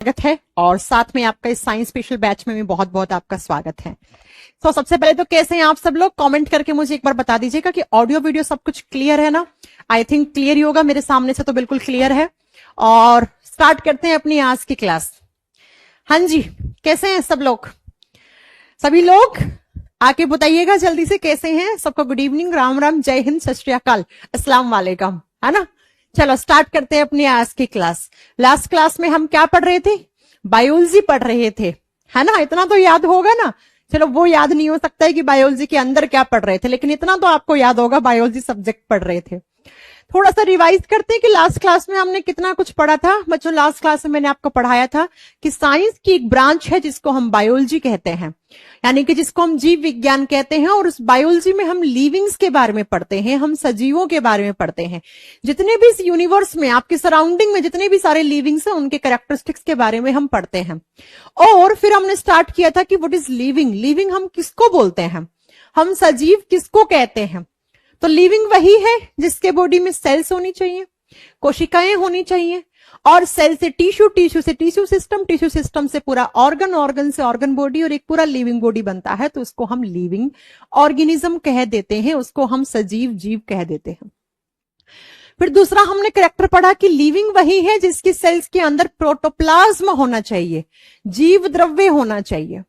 स्वागत है और साथ में आपका इस साइंस स्पेशल बैच में भी बहुत बहुत आपका स्वागत है। तो सबसे पहले तो कैसे हैं आप सब लोग, कमेंट करके मुझे एक बार बता दीजिएगा कि ऑडियो वीडियो सब कुछ क्लियर है ना। आई थिंक क्लियर ही होगा, मेरे सामने से तो बिल्कुल क्लियर है। और स्टार्ट करते हैं अपनी आज की क्लास। हाँ जी, कैसे हैं सब लोग? सभी लोग आके बताइएगा जल्दी से कैसे हैं। सबको गुड इवनिंग, राम राम, जय हिंद, सत श्री अकाल, अस्सलाम वालेकुम, है ना। चलो स्टार्ट करते हैं अपनी आज की क्लास। लास्ट क्लास में हम क्या पढ़ रहे थे? बायोलॉजी पढ़ रहे थे, है ना। इतना तो याद होगा ना। चलो वो याद नहीं हो सकता है कि बायोलॉजी के अंदर क्या पढ़ रहे थे, लेकिन इतना तो आपको याद होगा, बायोलॉजी सब्जेक्ट पढ़ रहे थे। थोड़ा सा रिवाइज करते हैं कि लास्ट क्लास में हमने कितना कुछ पढ़ा था। बच्चों लास्ट क्लास में मैंने आपको पढ़ाया था कि साइंस की एक ब्रांच है जिसको हम बायोलॉजी कहते हैं, यानी कि जिसको हम जीव विज्ञान कहते हैं। और उस बायोलॉजी में हम लिविंग्स के बारे में पढ़ते हैं, हम सजीवों के बारे में पढ़ते हैं। जितने भी इस यूनिवर्स में, आपके सराउंडिंग में जितने भी सारे लिविंग्स हैं, उनके कैरेक्टरिस्टिक्स के बारे में हम पढ़ते हैं। और फिर हमने स्टार्ट किया था कि व्हाट इज लिविंग। लिविंग हम किसको बोलते हैं, हम सजीव किसको कहते हैं। तो लिविंग वही है जिसके बॉडी में सेल्स होनी चाहिए, कोशिकाएं होनी चाहिए, और सेल से टिश्यू, टिश्यू से टिश्यू सिस्टम, टिश्यू सिस्टम से पूरा ऑर्गन, ऑर्गन से ऑर्गन बॉडी, और एक पूरा लिविंग बॉडी बनता है। तो उसको हम लिविंग ऑर्गेनिज्म कह देते हैं, उसको हम सजीव जीव कह देते हैं। फिर दूसरा हमने कैरेक्टर पढ़ा कि लिविंग वही है जिसकी सेल्स के अंदर प्रोटोप्लाज्म होना चाहिए, जीव द्रव्य होना चाहिए।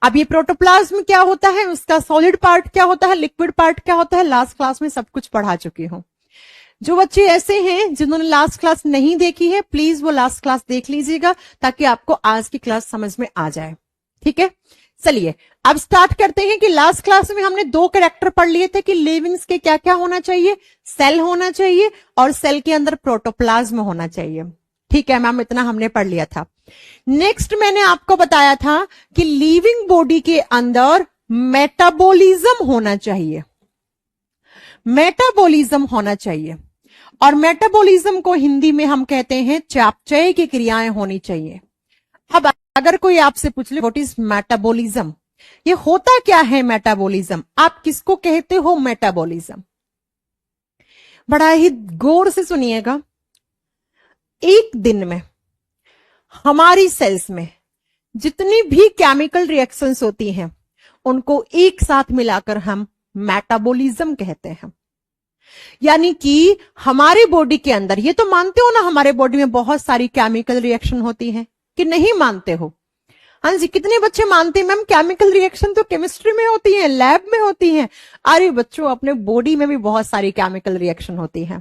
अब ये प्रोटोप्लाज्म क्या होता है, उसका सॉलिड पार्ट क्या होता है, लिक्विड पार्ट क्या होता है, लास्ट क्लास में सब कुछ पढ़ा चुकी हूं। जो बच्चे ऐसे हैं जिन्होंने लास्ट क्लास नहीं देखी है, प्लीज वो लास्ट क्लास देख लीजिएगा ताकि आपको आज की क्लास समझ में आ जाए। ठीक है, चलिए अब स्टार्ट करते हैं कि लास्ट क्लास में हमने दो कैरेक्टर पढ़ लिए थे कि लिविंग्स के क्या क्या होना चाहिए, सेल होना चाहिए और सेल के अंदर प्रोटोप्लाज्म होना चाहिए। ठीक है मैम, इतना हमने पढ़ लिया था। नेक्स्ट मैंने आपको बताया था कि लिविंग बॉडी के अंदर मेटाबॉलिज्म होना चाहिए, मेटाबॉलिज्म होना चाहिए। और मेटाबॉलिज्म को हिंदी में हम कहते हैं चयापचय की क्रियाएं होनी चाहिए। अब अगर कोई आपसे पूछ ले व्हाट इज मेटाबॉलिज्म, ये होता क्या है मेटाबॉलिज्म, आप किसको कहते हो मेटाबॉलिज्म, बड़ा ही गौर से सुनिएगा। एक दिन में हमारी सेल्स में जितनी भी केमिकल रिएक्शंस होती हैं उनको एक साथ मिलाकर हम मेटाबॉलिज्म कहते हैं। यानी कि हमारे बॉडी के अंदर, ये तो मानते हो ना हमारे बॉडी में बहुत सारी केमिकल रिएक्शन होती है कि नहीं मानते हो? हाँ जी, कितने बच्चे मानते हैं मैम केमिकल रिएक्शन तो केमिस्ट्री में होती है, लैब में होती है। अरे बच्चों, अपने बॉडी में भी बहुत सारी केमिकल रिएक्शन होती है।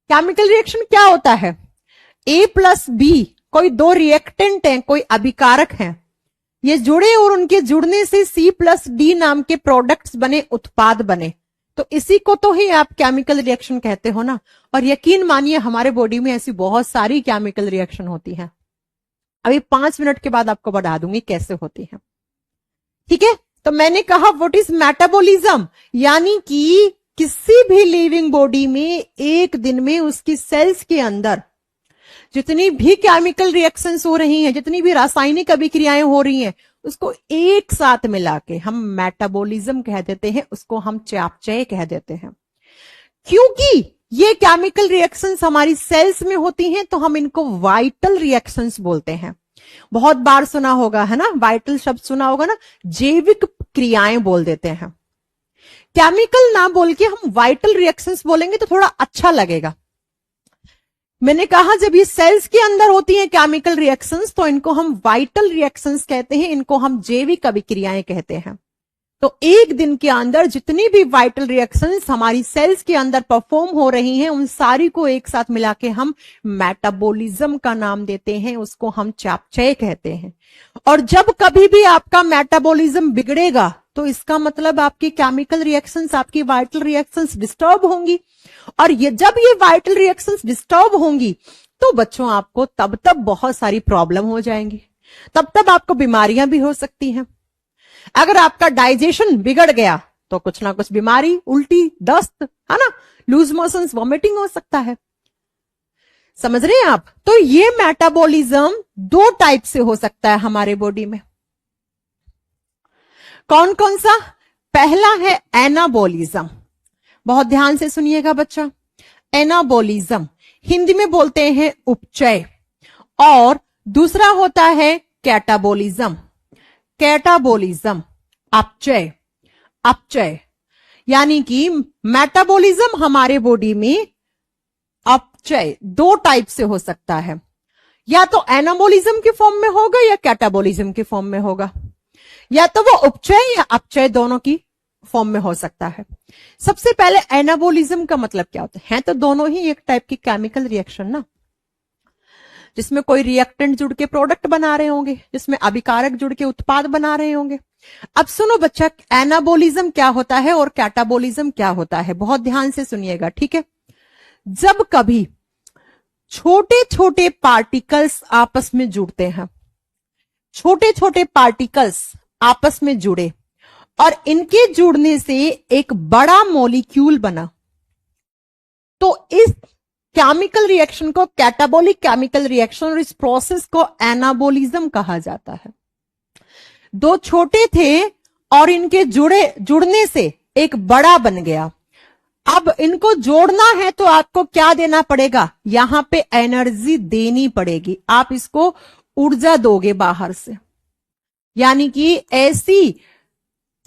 केमिकल रिएक्शन क्या होता है? A+B कोई दो रिएक्टेंट हैं, कोई अभिकारक हैं, ये जुड़े और उनके जुड़ने से C+D नाम के प्रोडक्ट्स बने, उत्पाद बने। तो इसी को तो ही आप केमिकल रिएक्शन कहते हो ना। और यकीन मानिए हमारे बॉडी में ऐसी बहुत सारी केमिकल रिएक्शन होती है। अभी 5 मिनट के बाद आपको बता दूंगी कैसे होती है। ठीक है, तो मैंने कहा व्हाट इज मेटाबॉलिज्म, यानी कि किसी भी लिविंग बॉडी में एक दिन में उसकी सेल्स के अंदर जितनी भी केमिकल रिएक्शंस हो रही हैं, जितनी भी रासायनिक अभिक्रियाएं हो रही हैं, उसको एक साथ मिला के हम मेटाबॉलिज्म कह देते हैं, उसको हम चयापचय कह देते हैं। क्योंकि ये केमिकल रिएक्शंस हमारी सेल्स में होती हैं तो हम इनको वाइटल रिएक्शंस बोलते हैं। बहुत बार सुना होगा, है ना, वाइटल शब्द सुना होगा ना, जैविक क्रियाएं बोल देते हैं। केमिकल ना बोल के हम वाइटल रिएक्शंस बोलेंगे तो थोड़ा अच्छा लगेगा। मैंने कहा जब ये सेल्स के अंदर होती हैं केमिकल रिएक्शंस तो इनको हम वाइटल रिएक्शंस कहते हैं, इनको हम जैविक अभिक्रियाएं कहते हैं। तो एक दिन के अंदर जितनी भी वाइटल रिएक्शंस हमारी सेल्स के अंदर परफॉर्म हो रही हैं, उन सारी को एक साथ मिला के हम मेटाबॉलिज्म का नाम देते हैं, उसको हम चयापचय कहते हैं। और जब कभी भी आपका मेटाबॉलिज्म बिगड़ेगा तो इसका मतलब आपकी केमिकल रिएक्शंस, आपकी वाइटल रिएक्शंस डिस्टर्ब होंगी। और ये जब ये वाइटल रिएक्शंस डिस्टर्ब होंगी तो बच्चों आपको तब बहुत सारी प्रॉब्लम हो जाएंगी, तब आपको बीमारियां भी हो सकती हैं। अगर आपका डाइजेशन बिगड़ गया तो कुछ ना कुछ बीमारी, उल्टी, दस्त, है ना, लूज मोशंस, वॉमिटिंग हो सकता है। समझ रहे हैं आप? तो ये मेटाबॉलिज्म दो टाइप से हो सकता है हमारे बॉडी में। कौन कौन सा? पहला है एनाबॉलिज्म। बहुत ध्यान से सुनिएगा बच्चा। एनाबॉलिज्म हिंदी में बोलते हैं उपचय, और दूसरा होता है कैटाबोलिज्म। कैटाबोलिज्म अपचय। अपचय यानी कि मेटाबॉलिज्म हमारे बॉडी में अपचय दो टाइप से हो सकता है, या तो एनाबोलिज्म के फॉर्म में होगा या कैटाबोलिज्म के फॉर्म में होगा, या तो वो उपचय या अपचय दोनों की फॉर्म में हो सकता है। सबसे पहले एनाबोलिज्म का मतलब क्या होता है? तो दोनों ही एक टाइप की केमिकल रिएक्शन ना, जिसमें कोई रिएक्टेंट जुड़ के प्रोडक्ट बना रहे होंगे, जिसमें अभिकारक जुड़ के उत्पाद बना रहे होंगे। अब सुनो बच्चा, एनाबोलिज्म क्या होता है और कैटाबोलिज्म क्या होता है, बहुत ध्यान से सुनिएगा, ठीक है। जब कभी छोटे छोटे पार्टिकल्स आपस में जुड़ते हैं, छोटे छोटे पार्टिकल्स आपस में जुड़े और इनके जुड़ने से एक बड़ा मॉलिक्यूल बना, तो इस केमिकल रिएक्शन को कैटाबोलिक केमिकल रिएक्शन और इस प्रोसेस को एनाबोलिज्म कहा जाता है। दो छोटे थे और इनके जुड़ने से एक बड़ा बन गया। अब इनको जोड़ना है तो आपको क्या देना पड़ेगा? यहां पे एनर्जी देनी पड़ेगी, आप इसको ऊर्जा दोगे बाहर से। यानी कि ऐसी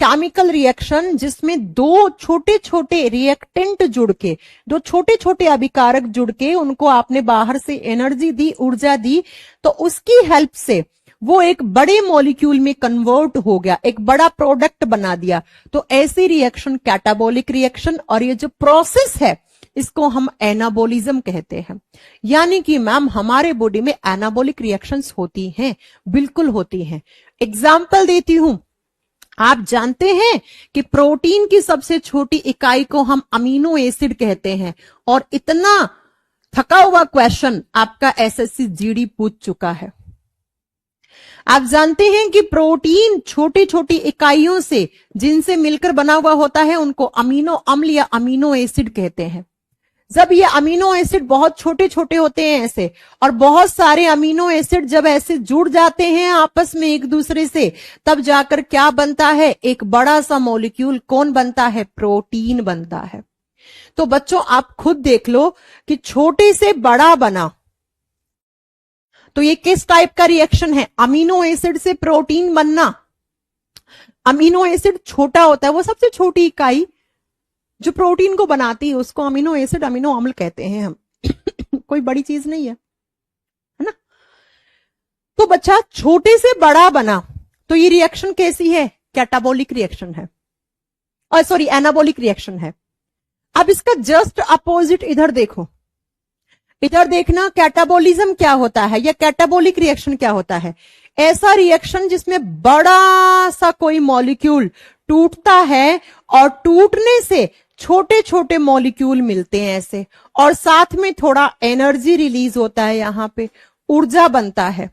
केमिकल रिएक्शन जिसमें दो छोटे छोटे रिएक्टेंट जुड़ के, दो छोटे छोटे अभिकारक जुड़ के उनको आपने बाहर से एनर्जी दी, ऊर्जा दी, तो उसकी हेल्प से वो एक बड़े मॉलिक्यूल में कन्वर्ट हो गया, एक बड़ा प्रोडक्ट बना दिया। तो ऐसी रिएक्शन कैटाबोलिक रिएक्शन, और ये जो प्रोसेस है इसको हम एनाबोलिज्म कहते हैं। यानी कि मैम हमारे बॉडी में एनाबोलिक रिएक्शंस होती हैं, बिल्कुल होती हैं। एग्जाम्पल देती हूं, आप जानते हैं कि प्रोटीन की सबसे छोटी इकाई को हम अमीनो एसिड कहते हैं, और इतना थका हुआ क्वेश्चन आपका एसएससी जीडी पूछ चुका है। आप जानते हैं कि प्रोटीन छोटी छोटी इकाइयों से जिनसे मिलकर बना हुआ होता है उनको अमीनो अम्ल या अमीनो एसिड कहते हैं। जब ये अमीनो एसिड बहुत छोटे छोटे होते हैं ऐसे, और बहुत सारे अमीनो एसिड जब ऐसे जुड़ जाते हैं आपस में एक दूसरे से, तब जाकर क्या बनता है? एक बड़ा सा मॉलिक्यूल। कौन बनता है? प्रोटीन बनता है। तो बच्चों आप खुद देख लो कि छोटे से बड़ा बना, तो ये किस टाइप का रिएक्शन है? अमीनो एसिड से प्रोटीन बनना। अमीनो एसिड छोटा होता है, वो सबसे छोटी इकाई जो प्रोटीन को बनाती है उसको अमीनो एसिड, अमीनो अम्ल कहते हैं हम। कोई बड़ी चीज नहीं है ना। तो बच्चा छोटे से बड़ा बना, तो ये रिएक्शन कैसी है? कैटाबोलिक रिएक्शन है, और सॉरी एनाबोलिक रिएक्शन है। अब इसका जस्ट अपोजिट इधर देखो, इधर देखना, कैटाबोलिज्म क्या होता है या कैटाबोलिक रिएक्शन क्या होता है? ऐसा रिएक्शन जिसमें बड़ा सा कोई मॉलिक्यूल टूटता है और टूटने से छोटे छोटे मॉलिक्यूल मिलते हैं ऐसे, और साथ में थोड़ा एनर्जी रिलीज होता है, यहां पे ऊर्जा बनता है।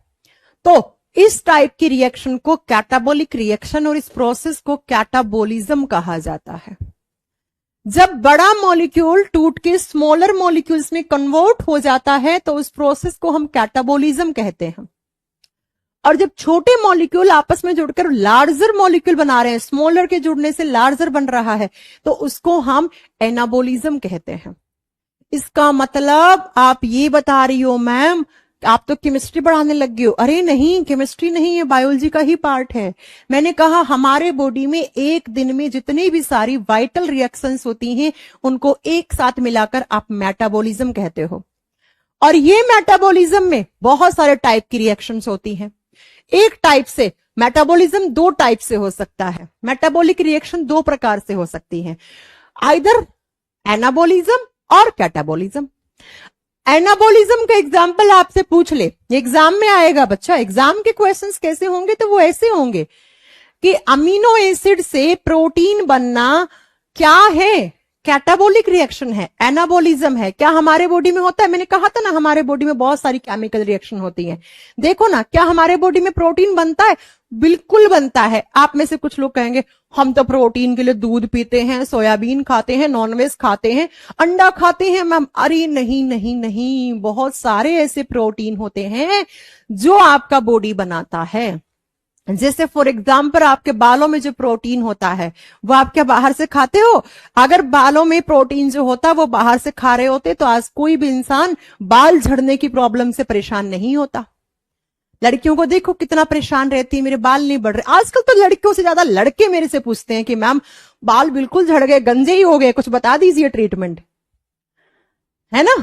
तो इस टाइप की रिएक्शन को कैटाबोलिक रिएक्शन और इस प्रोसेस को कैटाबोलिज्म कहा जाता है। जब बड़ा मॉलिक्यूल टूट के स्मॉलर मॉलिक्यूल्स में कन्वर्ट हो जाता है तो उस प्रोसेस को हम कैटाबोलिज्म कहते हैं। और जब छोटे मॉलिक्यूल आपस में जुड़कर लार्जर मॉलिक्यूल बना रहे हैं, स्मॉलर के जुड़ने से लार्जर बन रहा है, तो उसको हम एनाबोलिज्म कहते हैं। इसका मतलब आप ये बता रही हो मैम आप तो केमिस्ट्री पढ़ाने लग गई हो। अरे नहीं, केमिस्ट्री नहीं है, बायोलॉजी का ही पार्ट है। मैंने कहा हमारे बॉडी में एक दिन में जितनी भी सारी वाइटल रिएक्शंस होती हैं उनको एक साथ मिलाकर आप मेटाबॉलिज्म कहते हो। और ये मेटाबॉलिज्म में बहुत सारे टाइप की रिएक्शंस होती हैं। एक टाइप से मेटाबॉलिज्म दो टाइप से हो सकता है। मेटाबॉलिक रिएक्शन दो प्रकार से हो सकती है, आइदर एनाबोलिज्म और कैटाबोलिज्म। एनाबोलिज्म का एग्जाम्पल आपसे पूछ ले, एग्जाम में आएगा बच्चा। एग्जाम के क्वेश्चंस कैसे होंगे? तो वो ऐसे होंगे कि अमीनो एसिड से प्रोटीन बनना क्या है? कैटाबोलिक रिएक्शन है, एनाबोलिज्म है। क्या हमारे बॉडी में होता है? मैंने कहा था ना हमारे बॉडी में बहुत सारी केमिकल रिएक्शन होती है। देखो ना, क्या हमारे बॉडी में प्रोटीन बनता है? बिल्कुल बनता है। आप में से कुछ लोग कहेंगे हम तो प्रोटीन के लिए दूध पीते हैं, सोयाबीन खाते हैं, नॉनवेज खाते हैं, अंडा खाते हैं मैम। अरे नहीं नहीं नहीं, बहुत सारे ऐसे प्रोटीन होते हैं जो आपका बॉडी बनाता है। जैसे फॉर एग्जाम्पल आपके बालों में जो प्रोटीन होता है वो आप क्या बाहर से खाते हो? अगर बालों में प्रोटीन जो होता है वो बाहर से खा रहे होते तो आज कोई भी इंसान बाल झड़ने की प्रॉब्लम से परेशान नहीं होता। लड़कियों को देखो कितना परेशान रहती है, मेरे बाल नहीं बढ़ रहे। आजकल तो लड़कियों से ज्यादा लड़के मेरे से पूछते हैं कि मैम बाल बिल्कुल झड़ गए, गंजे ही हो गए, कुछ बता दीजिए ट्रीटमेंट, है ना।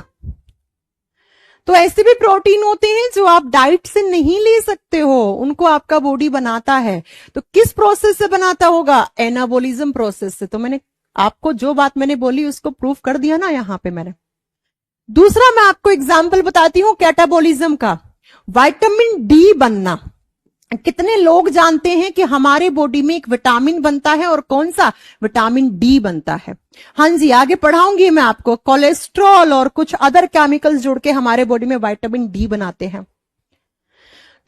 तो ऐसे भी प्रोटीन होते हैं जो आप डाइट से नहीं ले सकते हो, उनको आपका बॉडी बनाता है। तो किस प्रोसेस से बनाता होगा? एनाबोलिज्म प्रोसेस से। तो मैंने आपको जो बात मैंने बोली उसको प्रूफ कर दिया ना यहां पे मैंने। दूसरा मैं आपको एग्जाम्पल बताती हूं कैटाबोलिज्म का। विटामिन डी बनना। कितने लोग जानते हैं कि हमारे बॉडी में एक विटामिन बनता है, और कौन सा? विटामिन डी बनता है। हाँ जी, आगे पढ़ाऊंगी मैं आपको। कोलेस्ट्रॉल और कुछ अदर केमिकल्स जुड़ के हमारे बॉडी में विटामिन डी बनाते हैं।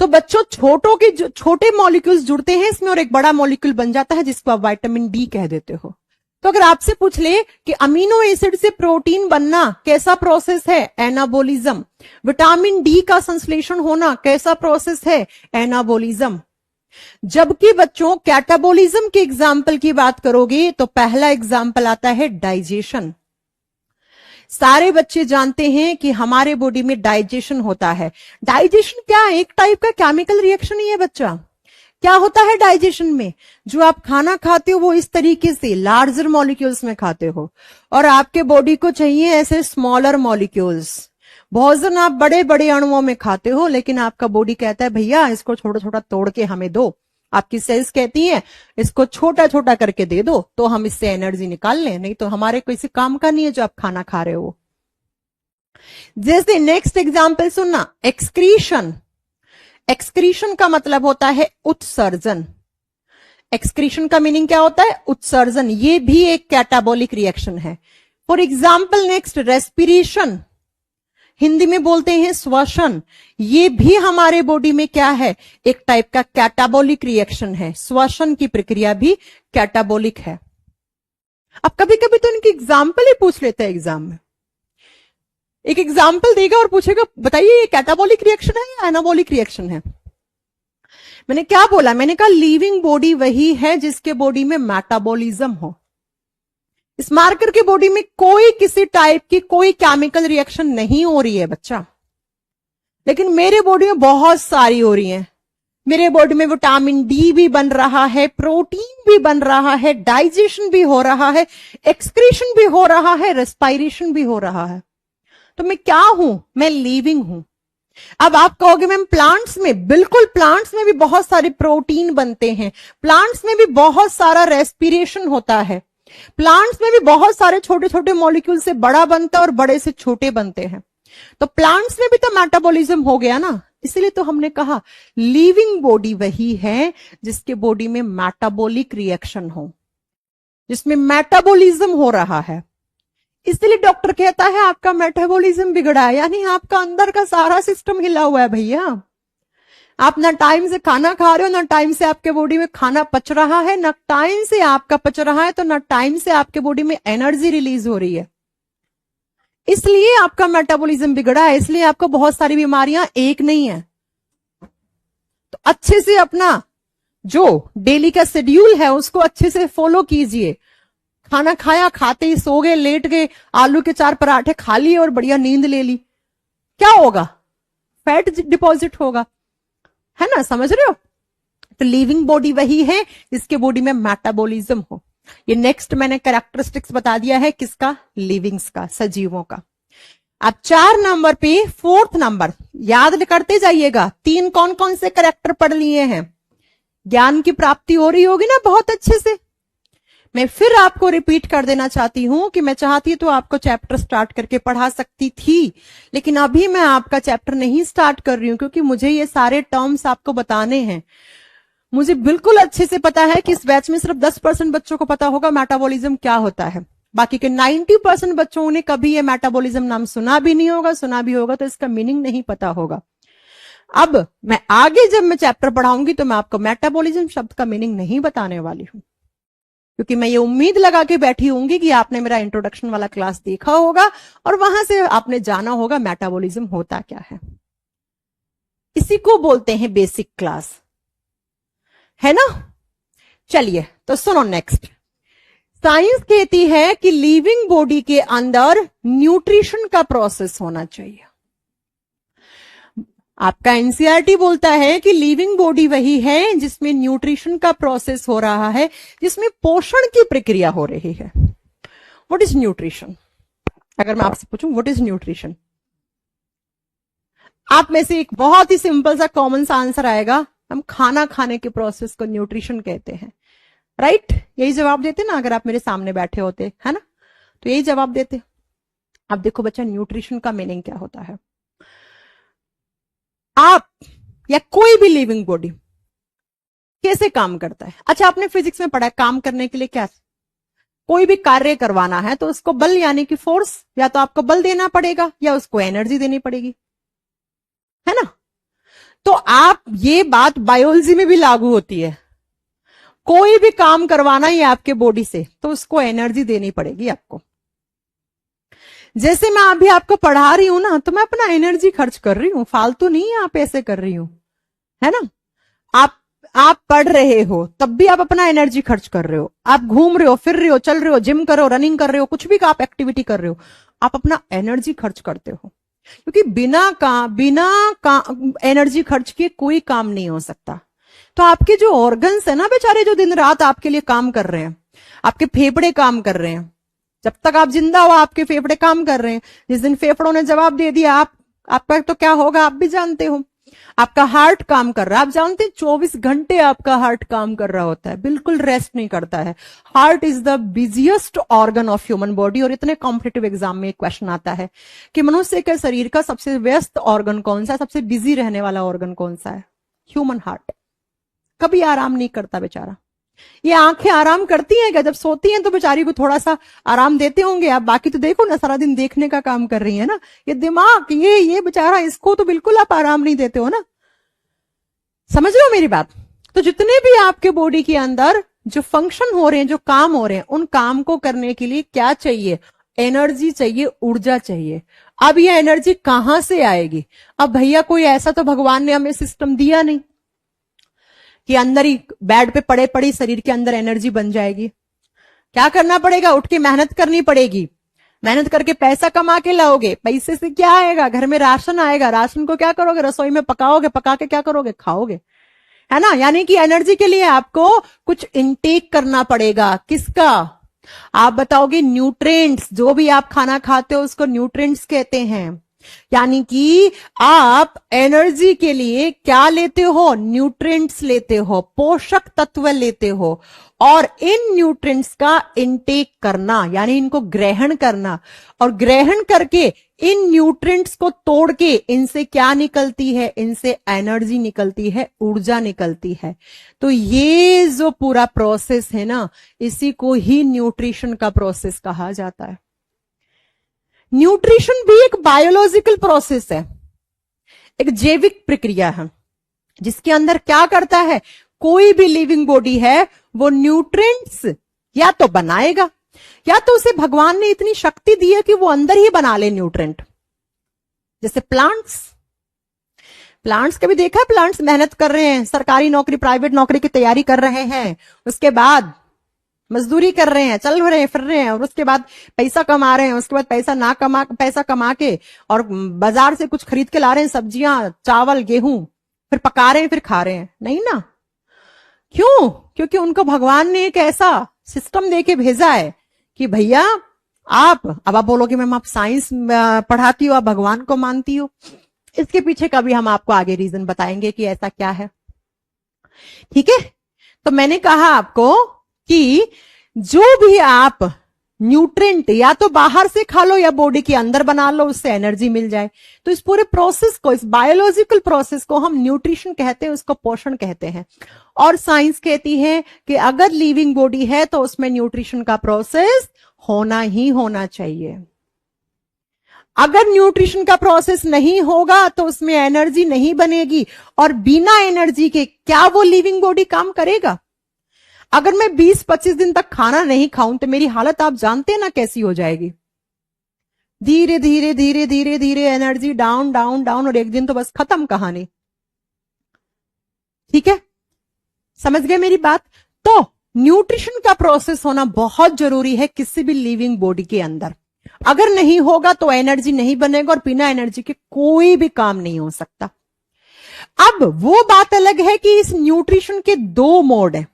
तो बच्चों, छोटों के जो छोटे मॉलिक्यूल्स जुड़ते हैं इसमें और एक बड़ा मॉलिक्यूल बन जाता है जिसको आप विटामिन डी कह देते हो। तो अगर आपसे पूछ ले कि अमीनो एसिड से प्रोटीन बनना कैसा प्रोसेस है? एनाबोलिज्म। विटामिन डी का संश्लेषण होना कैसा प्रोसेस है? एनाबोलिज्म। जबकि बच्चों कैटाबोलिज्म के एग्जाम्पल की बात करोगे तो पहला एग्जाम्पल आता है डाइजेशन। सारे बच्चे जानते हैं कि हमारे बॉडी में डाइजेशन होता है। डाइजेशन क्या है? एक टाइप का केमिकल रिएक्शन ही है बच्चा। क्या होता है डाइजेशन में? जो आप खाना खाते हो वो इस तरीके से लार्जर मॉलिक्यूल्स में खाते हो, और आपके बॉडी को चाहिए ऐसे स्मॉलर मॉलिक्यूल्स। भोजन आप बड़े बड़े अणुओं में खाते हो, लेकिन आपका बॉडी कहता है भैया इसको छोटा छोटा तोड़ के हमें दो। आपकी सेल्स कहती है इसको छोटा छोटा करके दे दो तो हम इससे एनर्जी निकाल लें, नहीं तो हमारे किसी काम का नहीं है जो आप खाना खा रहे हो। जैसे नेक्स्ट एग्जाम्पल सुनना, एक्सक्रीशन। एक्सक्रीशन का मतलब होता है उत्सर्जन। एक्सक्रीशन का मीनिंग क्या होता है? उत्सर्जन। ये भी एक कैटाबोलिक रिएक्शन है। For example next, respiration. Hindi में बोलते हैं श्वसन। ये भी हमारे बॉडी में क्या है? एक टाइप का कैटाबोलिक रिएक्शन है। श्वसन की प्रक्रिया भी कैटाबोलिक है। अब कभी कभी तो इनकी एग्जाम्पल ही पूछ लेते हैं एग्जाम में। एक एग्जाम्पल देगा और पूछेगा बताइए ये कैटाबोलिक रिएक्शन है या एनाबोलिक रिएक्शन है? मैंने क्या बोला? मैंने कहा लिविंग बॉडी वही है जिसके बॉडी में मेटाबॉलिज्म हो। इस मार्कर के बॉडी में कोई किसी टाइप की कोई केमिकल रिएक्शन नहीं हो रही है बच्चा, लेकिन मेरे बॉडी में बहुत सारी हो रही है। मेरे बॉडी में विटामिन डी भी बन रहा है, प्रोटीन भी बन रहा है, डाइजेशन भी हो रहा है, एक्सक्रीशन भी हो रहा है, रेस्पिरेशन भी हो रहा है। तो मैं क्या हूं? मैं लिविंग हूं। अब आप कहोगे मैम प्लांट्स में, बिल्कुल प्लांट्स में भी बहुत सारे प्रोटीन बनते हैं, प्लांट्स में भी बहुत सारा रेस्पिरेशन होता है, प्लांट्स में भी बहुत सारे छोटे छोटे मॉलिक्यूल से बड़ा बनता है और बड़े से छोटे बनते हैं। तो प्लांट्स में भी तो मेटाबॉलिज्म हो गया ना। इसलिए तो हमने कहा लिविंग बॉडी वही है जिसके बॉडी में मेटाबॉलिक रिएक्शन हो, जिसमें मेटाबॉलिज्म हो रहा है। इसलिए डॉक्टर कहता है आपका मेटाबॉलिज्म बिगड़ा है, यानी आपका अंदर का सारा सिस्टम हिला हुआ है भैया। आप ना टाइम से खाना खा रहे हो, ना टाइम से आपके बॉडी में खाना पच रहा है, ना टाइम से आपका पच रहा है, तो ना टाइम से आपके बॉडी में एनर्जी रिलीज हो रही है। इसलिए आपका मेटाबॉलिज्म बिगड़ा है, इसलिए आपको बहुत सारी बीमारियां एक नहीं है। तो अच्छे से अपना जो डेली का शेड्यूल है उसको अच्छे से फॉलो कीजिए। खाना खाया, खाते ही सो गए, लेट गए, आलू के 4 पराठे खा लिए और बढ़िया नींद ले ली, क्या होगा? फैट डिपॉजिट होगा, है ना? समझ रहे हो? तो लिविंग बॉडी वही है जिसके बॉडी में मेटाबॉलिज्म हो। ये नेक्स्ट मैंने कैरेक्टरिस्टिक्स बता दिया है किसका? लिविंग्स का, सजीवों का। अब 4 नंबर पे 4th नंबर याद करते जाइएगा। 3 कौन कौन से कैरेक्टर पढ़ लिए हैं? ज्ञान की प्राप्ति हो रही होगी ना बहुत अच्छे से। मैं फिर आपको रिपीट कर देना चाहती हूं कि मैं चाहती तो आपको चैप्टर स्टार्ट करके पढ़ा सकती थी, लेकिन अभी मैं आपका चैप्टर नहीं स्टार्ट कर रही हूं क्योंकि मुझे ये सारे टर्म्स आपको बताने हैं। मुझे बिल्कुल अच्छे से पता है कि इस बैच में सिर्फ 10% बच्चों को पता होगा मेटाबॉलिज्म क्या होता है। बाकी के 90% बच्चों ने कभी ये मेटाबॉलिज्म नाम सुना भी नहीं होगा, सुना भी होगा तो इसका मीनिंग नहीं पता होगा। अब मैं आगे जब मैं चैप्टर पढ़ाऊंगी तो मैं आपको मेटाबॉलिज्म शब्द का मीनिंग नहीं बताने वाली हूं, क्योंकि मैं ये उम्मीद लगा के बैठी होंगी कि आपने मेरा इंट्रोडक्शन वाला क्लास देखा होगा और वहां से आपने जाना होगा मेटाबॉलिज्म होता क्या है। इसी को बोलते हैं बेसिक क्लास, है ना? चलिए तो सुनो नेक्स्ट। साइंस कहती है कि लिविंग बॉडी के अंदर न्यूट्रिशन का प्रोसेस होना चाहिए। आपका एनसीईआरटी बोलता है कि लिविंग बॉडी वही है जिसमें न्यूट्रिशन का प्रोसेस हो रहा है, जिसमें पोषण की प्रक्रिया हो रही है। What is nutrition? अगर मैं आपसे पूछूं व्हाट इज न्यूट्रिशन, आप में से एक बहुत ही सिंपल सा कॉमन सा आंसर आएगा, हम खाना खाने के प्रोसेस को न्यूट्रिशन कहते हैं। राइट? यही जवाब देते ना अगर आप मेरे सामने बैठे होते, है ना? तो यही जवाब देते। अब देखो बच्चा, न्यूट्रिशन का मीनिंग क्या होता है। आप या कोई भी लिविंग बॉडी कैसे काम करता है? अच्छा, आपने फिजिक्स में पढ़ा है काम करने के लिए क्या, कोई भी कार्य करवाना है तो उसको बल यानी कि फोर्स, या तो आपको बल देना पड़ेगा या उसको एनर्जी देनी पड़ेगी, है ना? तो आप, ये बात बायोलॉजी में भी लागू होती है। कोई भी काम करवाना है आपके बॉडी से तो उसको एनर्जी देनी पड़ेगी आपको। जैसे मैं अभी आपको पढ़ा रही हूं ना, तो मैं अपना एनर्जी खर्च कर रही हूं, फालतू नहीं है, आप ऐसे कर रही हूं, है ना? आप पढ़ रहे हो तब भी आप अपना एनर्जी खर्च कर रहे हो। आप घूम रहे हो, फिर रहे हो, चल रहे हो, जिम कर रहे हो, रनिंग कर रहे हो, कुछ भी आप एक्टिविटी कर रहे हो, आप अपना एनर्जी खर्च करते हो। क्योंकि बिना एनर्जी खर्च किए कोई काम नहीं हो सकता। तो आपके जो ऑर्गन्स है ना बेचारे, जो दिन रात आपके लिए काम कर रहे हैं, आपके फेफड़े काम कर रहे हैं, जब तक आप जिंदा हो आपके फेफड़े काम कर रहे हैं। जिस दिन फेफड़ों ने जवाब दे दिया आपका तो क्या होगा आप भी जानते हो। आपका हार्ट काम कर रहा है, आप जानते हैं 24 घंटे आपका हार्ट काम कर रहा होता है, बिल्कुल रेस्ट नहीं करता है। Heart is the busiest organ of human body. और इतने कॉम्पिटेटिव एग्जाम में एक क्वेश्चन आता है कि मनुष्य के शरीर का सबसे व्यस्त ऑर्गन कौन सा है, सबसे बिजी रहने वाला ऑर्गन कौन सा है? Human heart. कभी आराम नहीं करता बेचारा। ये आंखें आराम करती हैं क्या? जब सोती हैं तो बेचारी को थोड़ा सा आराम देते होंगे आप, बाकी तो देखो ना सारा दिन देखने का काम कर रही है ना। ये दिमाग, ये बेचारा, इसको तो बिल्कुल आप आराम नहीं देते हो ना। समझ रहे हो मेरी बात? तो जितने भी आपके बॉडी के अंदर जो फंक्शन हो रहे हैं, जो काम हो रहे हैं, उन काम को करने के लिए क्या चाहिए? एनर्जी चाहिए, ऊर्जा चाहिए। अब ये एनर्जी कहां से आएगी? अब भैया कोई ऐसा तो भगवान ने हमें सिस्टम दिया नहीं कि अंदर ही बेड पे पड़े पड़ी शरीर के अंदर एनर्जी बन जाएगी। क्या करना पड़ेगा? उठ के मेहनत करनी पड़ेगी। मेहनत करके पैसा कमा के लाओगे, पैसे से क्या आएगा? घर में राशन आएगा। राशन को क्या करोगे? रसोई में पकाओगे, पका के क्या करोगे? खाओगे, है ना? यानी कि एनर्जी के लिए आपको कुछ इनटेक करना पड़ेगा। किसका? आप बताओगे न्यूट्रिएंट्स। जो भी आप खाना खाते हो उसको न्यूट्रिएंट्स कहते हैं। यानी कि आप एनर्जी के लिए क्या लेते हो? न्यूट्रिएंट्स लेते हो, पोषक तत्व लेते हो। और इन न्यूट्रिएंट्स का इनटेक करना यानी इनको ग्रहण करना, और ग्रहण करके इन न्यूट्रिएंट्स को तोड़ के इनसे क्या निकलती है? इनसे एनर्जी निकलती है, ऊर्जा निकलती है। तो ये जो पूरा प्रोसेस है ना, इसी को ही न्यूट्रिशन का प्रोसेस कहा जाता है। न्यूट्रिशन भी एक बायोलॉजिकल प्रोसेस है, एक जैविक प्रक्रिया है, जिसके अंदर क्या करता है? कोई भी लिविंग बॉडी है वो न्यूट्रिएंट्स या तो बनाएगा, या तो उसे भगवान ने इतनी शक्ति दी है कि वो अंदर ही बना ले न्यूट्रिएंट। जैसे प्लांट्स कभी देखा है? प्लांट्स मेहनत कर रहे हैं, सरकारी नौकरी, प्राइवेट नौकरी की तैयारी कर रहे हैं, उसके बाद मजदूरी कर रहे हैं, चल रहे हैं, फिर रहे हैं, और उसके बाद पैसा कमा रहे हैं। उसके बाद पैसा कमा के और बाजार से कुछ खरीद के ला रहे हैं, सब्जियां, चावल, गेहूं, फिर पका रहे हैं, फिर खा रहे हैं। नहीं ना? क्यों? क्योंकि उनको भगवान ने एक ऐसा सिस्टम देके भेजा है कि भैया अब आप बोलोगे मैम आप साइंस पढ़ाती हो, आप भगवान को मानती हो। इसके पीछे का भी हम आपको आगे रीजन बताएंगे कि ऐसा क्या है। ठीक है? तो मैंने कहा आपको कि जो भी आप न्यूट्रिएंट या तो बाहर से खा लो या बॉडी के अंदर बना लो, उससे एनर्जी मिल जाए। तो इस पूरे प्रोसेस को, इस बायोलॉजिकल प्रोसेस को हम न्यूट्रिशन कहते हैं, उसको पोषण कहते हैं। और साइंस कहती है कि अगर लिविंग बॉडी है तो उसमें न्यूट्रिशन का प्रोसेस होना ही होना चाहिए। अगर न्यूट्रिशन का प्रोसेस नहीं होगा तो उसमें एनर्जी नहीं बनेगी, और बिना एनर्जी के क्या वो लिविंग बॉडी काम करेगा? अगर मैं 20-25 दिन तक खाना नहीं खाऊं तो मेरी हालत आप जानते हैं ना कैसी हो जाएगी। धीरे धीरे धीरे धीरे धीरे एनर्जी डाउन डाउन डाउन, और एक दिन तो बस खत्म कहानी। ठीक है? समझ गए मेरी बात? तो न्यूट्रिशन का प्रोसेस होना बहुत जरूरी है किसी भी लिविंग बॉडी के अंदर। अगर नहीं होगा तो एनर्जी नहीं बनेगा, और बिना एनर्जी के कोई भी काम नहीं हो सकता। अब वो बात अलग है कि इस न्यूट्रिशन के दो मोड है,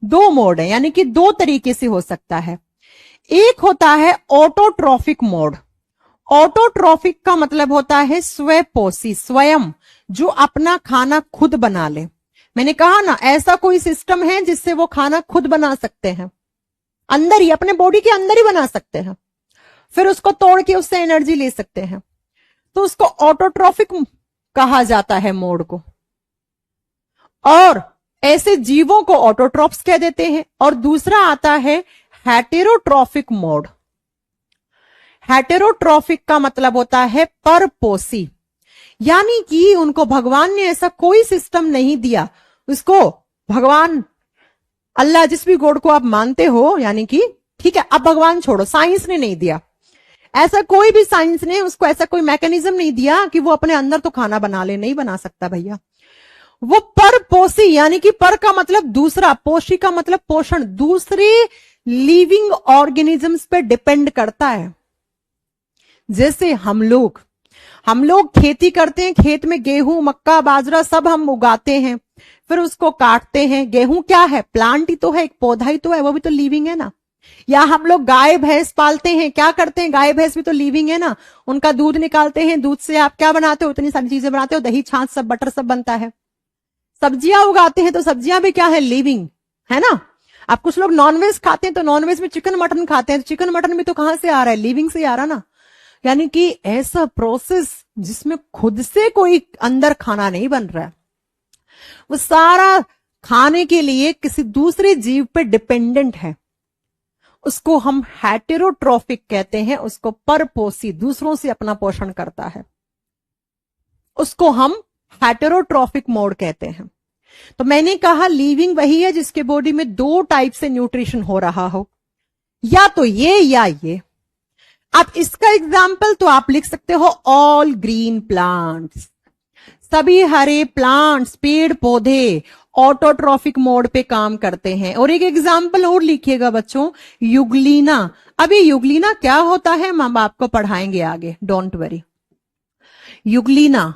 दो मोड है, यानी कि दो तरीके से हो सकता है। एक होता है ऑटोट्रॉफिक मोड। ऑटोट्रॉफिक का मतलब होता है स्वपोषी, स्वयं जो अपना खाना खुद बना ले। मैंने कहा ना, ऐसा कोई सिस्टम है जिससे वो खाना खुद बना सकते हैं, अंदर ही, अपने बॉडी के अंदर ही बना सकते हैं, फिर उसको तोड़ के उससे एनर्जी ले सकते हैं। तो उसको ऑटोट्रॉफिक कहा जाता है मोड को। और ऐसे जीवों को ऑटोट्रॉफ्स कह देते हैं। और दूसरा आता है हेटेरोट्रॉफिक मोड। हेटेरोट्रॉफिक का मतलब होता है परपोषी, यानी कि उनको भगवान ने ऐसा कोई सिस्टम नहीं दिया। उसको भगवान, अल्लाह, जिस भी गॉड को आप मानते हो, यानी कि ठीक है, अब भगवान छोड़ो, साइंस ने नहीं दिया ऐसा, कोई भी साइंस ने उसको ऐसा कोई मैकेनिज्म नहीं दिया कि वो अपने अंदर तो खाना बना ले, नहीं बना सकता भैया। वो परपोषी, यानी कि पर का मतलब दूसरा, पोषी का मतलब पोषण, दूसरे लिविंग ऑर्गेनिजम्स पे डिपेंड करता है। जैसे हम लोग खेती करते हैं, खेत में गेहूं, मक्का, बाजरा सब हम उगाते हैं, फिर उसको काटते हैं। गेहूं क्या है? प्लांट ही तो है, एक पौधा ही तो है, वो भी तो लिविंग है ना। या हम लोग गाय भैंस पालते हैं, क्या करते हैं? गाय भैंस भी तो लिविंग है ना, उनका दूध निकालते हैं, दूध से आप क्या बनाते हो? इतनी सारी चीजें बनाते हो, दही, छाछ, सब, बटर सब बनता है। सब्जियां उगाते हैं तो सब्जियां भी क्या है? लिविंग है ना। अब कुछ लोग नॉनवेज खाते हैं तो नॉनवेज में चिकन मटन खाते हैं, तो चिकन मटन भी तो कहां से आ रहा है? लिविंग से आ रहा ना। यानी कि ऐसा प्रोसेस जिसमें खुद से कोई अंदर खाना नहीं बन रहा है, वो सारा खाने के लिए किसी दूसरे जीव पे डिपेंडेंट है, उसको हम हेटेरोट्रॉफिक कहते हैं। उसको परपोषी, दूसरों से अपना पोषण करता है, उसको हम हेटेरोट्रॉफिक मोड कहते हैं। तो मैंने कहा लिविंग वही है जिसके बॉडी में दो टाइप से न्यूट्रिशन हो रहा हो, या तो ये या ये। अब इसका एग्जाम्पल तो आप लिख सकते हो ऑल ग्रीन प्लांट्स, सभी हरे प्लांट्स, पेड़ पौधे ऑटोट्रॉफिक मोड पे काम करते हैं। और एक एग्जाम्पल और लिखिएगा बच्चों, युगलीना। अभी युगलीना क्या होता है मां बाप को पढ़ाएंगे आगे, डोंट वरी। युगलीना